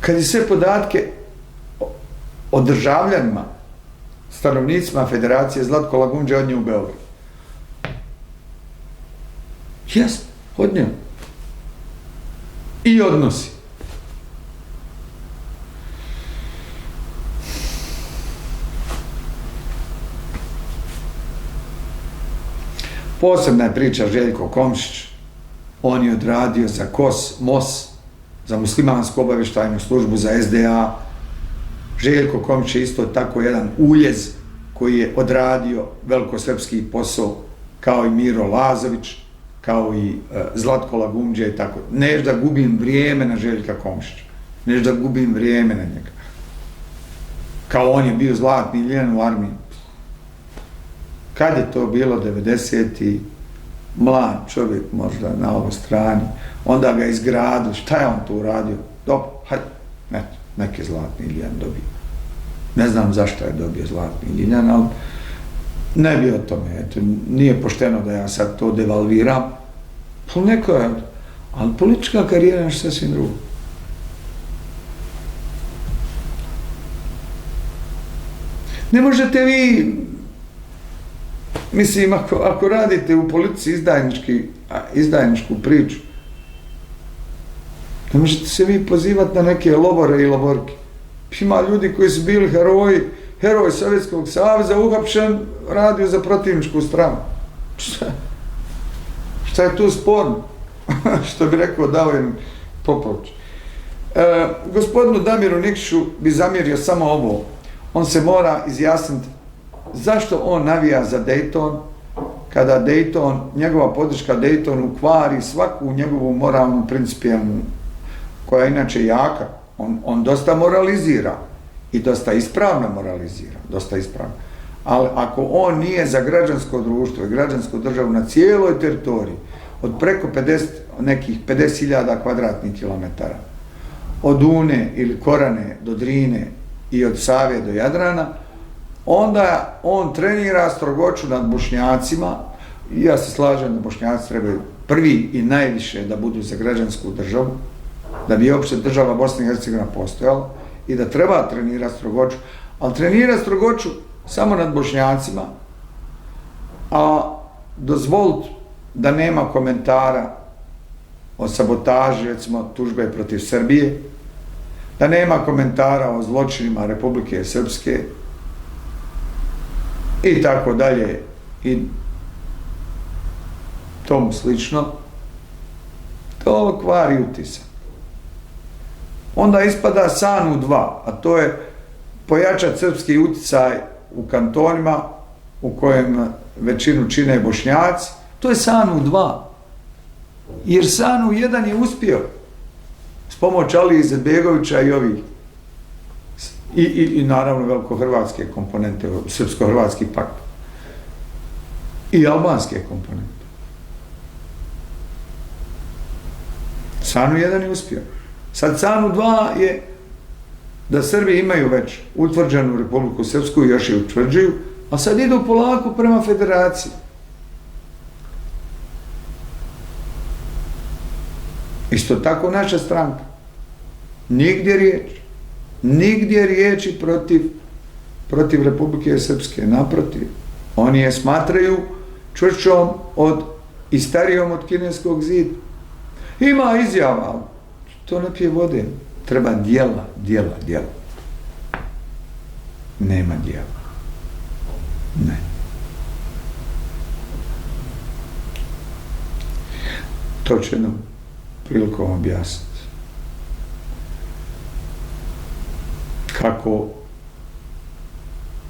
kad je sve podatke o državljanima, stanovnicima federacije Zlatko Lagundža odnio u Beograd? Jes, odnio. I odnosi. Posebna je priča Željko Komšić. On je odradio za MOS, za muslimansku obavještajnu službu, za SDA. Željko Komšić je isto tako jedan uljez koji je odradio velikosrpski posao, kao i Miro Lazović, kao i Zlatko Lagundža i tako. Neš da gubim vrijeme na Željka Komšića. Neš da gubim vrijeme na njega. Kao on je bio zlatni ljen u armiji. Kad je to bilo? 90. Mlad čovjek možda na ovoj strani. Onda ga izgradili. Šta je on to uradio? Dobro, hajde. Neki zlatni ljen dobio. Ne znam zašto je dobio zlatni ljen, ali ne bi o tome. Eto, nije pošteno da ja sad to devalviram. Pa neko je, ali politička karijera je nešto sasvim drugo. Ne možete vi, mislim, ako radite u politici izdajničku priču, ne možete se vi pozivati na neke lobore i loborke. Ima ljudi koji su bili heroj Sovjetskog saveza, uhapšen, radio za protivničku stranu. Šta je tu sporno? Što bi rekao Davorin Popović. Gospodinu Damiru Nikšiću bi zamjerio samo ovo. On se mora izjasniti zašto on navija za Dayton, kada Dayton, njegova podrška Daytonu kvari svaku njegovu moralnu principijelnu, koja je inače jaka. On dosta moralizira i dosta ispravno moralizira, dosta ispravno. Ali ako on nije za građansko društvo i građansku državu na cijeloj teritoriji, od preko nekih 50.000 kvadratnih kilometara, od Une ili Korane do Drine i od Save do Jadrana, onda on trenira strogoću nad Bošnjacima. I ja se slažem da Bošnjaci trebaju prvi i najviše da budu za građansku državu, da bi uopšte država Bosna i Hercegovina postojala i da treba trenirati strogoću, ali trenirati strogoću samo nad Bošnjacima, a dozvoliti da nema komentara o sabotaži, recimo tužbe protiv Srbije, da nema komentara o zločinima Republike Srpske i tako dalje i tomu slično, to kvari utisak. Onda ispada san u dva, a to je pojačati srpski uticaj u kantonima u kojem većinu čine Bošnjaci. To je san u dva. Jer san u jedan je uspio s pomoć Alije Izetbegovića i ovih i naravno veliko-hrvatske komponente, srpsko-hrvatski pakt i albanske komponente. Canu 1 je uspio. Sad Canu 2 je da Srbi imaju već utvrđenu Republiku Srpsku i još je utvrđuju, a sad idu polako prema federaciji. Isto tako naša stranka. Nigdje riječi protiv Republike Srpske. Naprotiv, oni je smatraju čvršćom i starijom od Kineskog zida. Ima izjava, to ne pije vode. Treba djela. Nema djela. Ne. To će jednom prilikom objasniti. Kako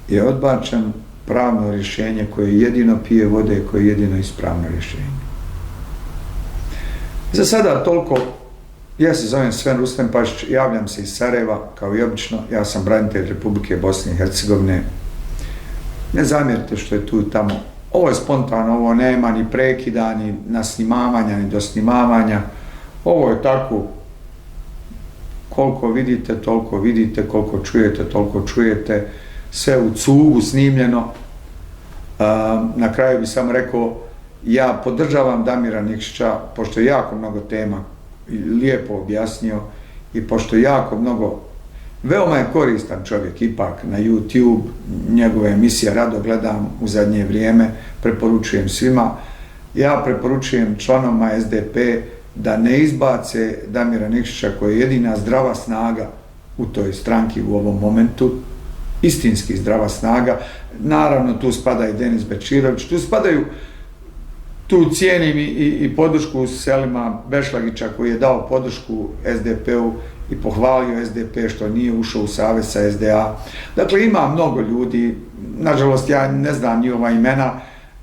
je odbačeno pravno rješenje koje jedino pije vode, koje je jedino ispravno rješenje. Za sada toliko. Ja se zovem Sven Rustem Pašić, javljam se iz Sarajeva, kao i obično. Ja sam branitelj Republike Bosne i Hercegovine. Ne zamjerite što je tu i tamo. Ovo je spontano, ovo nema ni prekida, ni nasnimavanja, ni dosnimavanja. Ovo je tako, koliko vidite, toliko vidite, koliko čujete, toliko čujete. Sve u cugu snimljeno. Na kraju bi samo rekao, ja podržavam Damira Nikšića, pošto je jako mnogo tema lijepo objasnio i pošto je jako mnogo, veoma je koristan čovjek ipak na YouTube, njegove emisije rado gledam u zadnje vrijeme, preporučujem svima. Ja preporučujem članovima SDP da ne izbace Damira Nikšića koji je jedina zdrava snaga u toj stranki u ovom momentu, istinski zdrava snaga. Naravno tu spada i Denis Bečirović, tu cijenim i podršku Selima Bešlagića koji je dao podršku SDP-u i pohvalio SDP što nije ušao u savez sa SDA. Dakle, ima mnogo ljudi, nažalost ja ne znam njihova imena,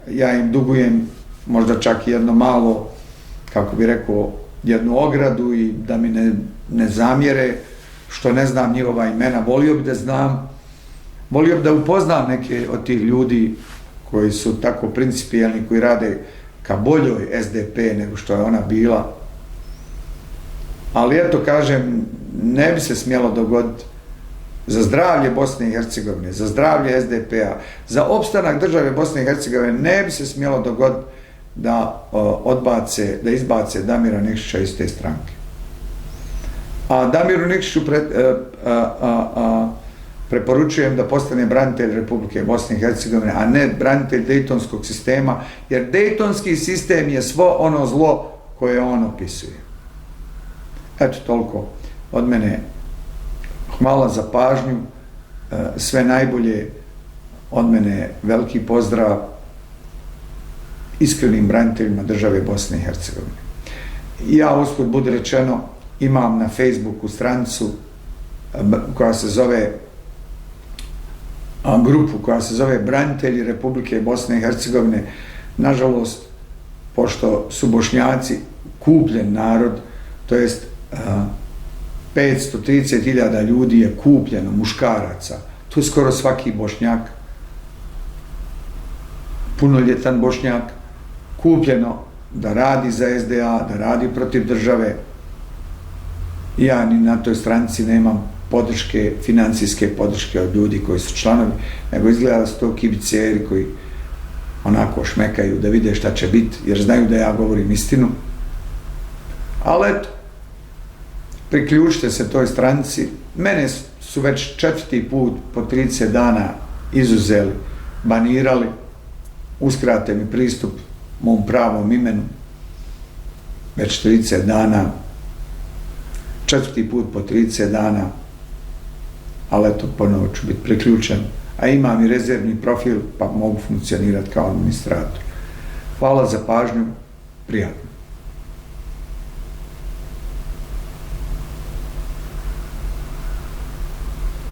ja im dugujem možda čak jedno malo, kako bi rekao, jednu ogradu i da mi ne zamjere što ne znam njihova imena. Volio bi da znam, volio bi da upoznam neke od tih ljudi koji su tako principijelni, koji rade ka boljoj SDP nego što je ona bila. Ali eto, kažem, ne bi se smjelo dogoditi za zdravlje Bosne i Hercegovine, za zdravlje SDP-a, za opstanak države Bosne i Hercegovine, ne bi se smjelo dogoditi da izbace Damira Nikšića iz te stranke. A Damiru Nikšiću preporučujem da postane branitelj Republike Bosne i Hercegovine, a ne branitelj Dejtonskog sistema, jer Dejtonski sistem je svo ono zlo koje on opisuje. Eto, toliko od mene. Hvala za pažnju, sve najbolje od mene, veliki pozdrav iskrenim braniteljima države Bosne i Hercegovine. Ja, usput budi rečeno, imam na Facebooku stranicu koja se zove grupu koja se zove Branitelji Republike Bosne i Hercegovine. Nažalost, pošto su Bošnjaci kupljen narod, to jest 530.000 ljudi je kupljeno, muškaraca, to je skoro svaki Bošnjak, punoljetan Bošnjak, kupljeno da radi za SDA, da radi protiv države. Ja ni na toj stranici nemam podrške, financijske podrške od ljudi koji su članovi, nego izgleda da su to kibiceri koji onako šmekaju da vide šta će biti, jer znaju da ja govorim istinu. Ali eto, priključite se toj stranici. Mene su već 4. put po 30 dana izuzeli, banirali, uskrate mi pristup mom pravom imenu, već 30 dana, 4. put po 30 dana, ali eto, ponovo ću biti priključen, a imam i rezervni profil, pa mogu funkcionirati kao administrator. Hvala za pažnju, prijatno.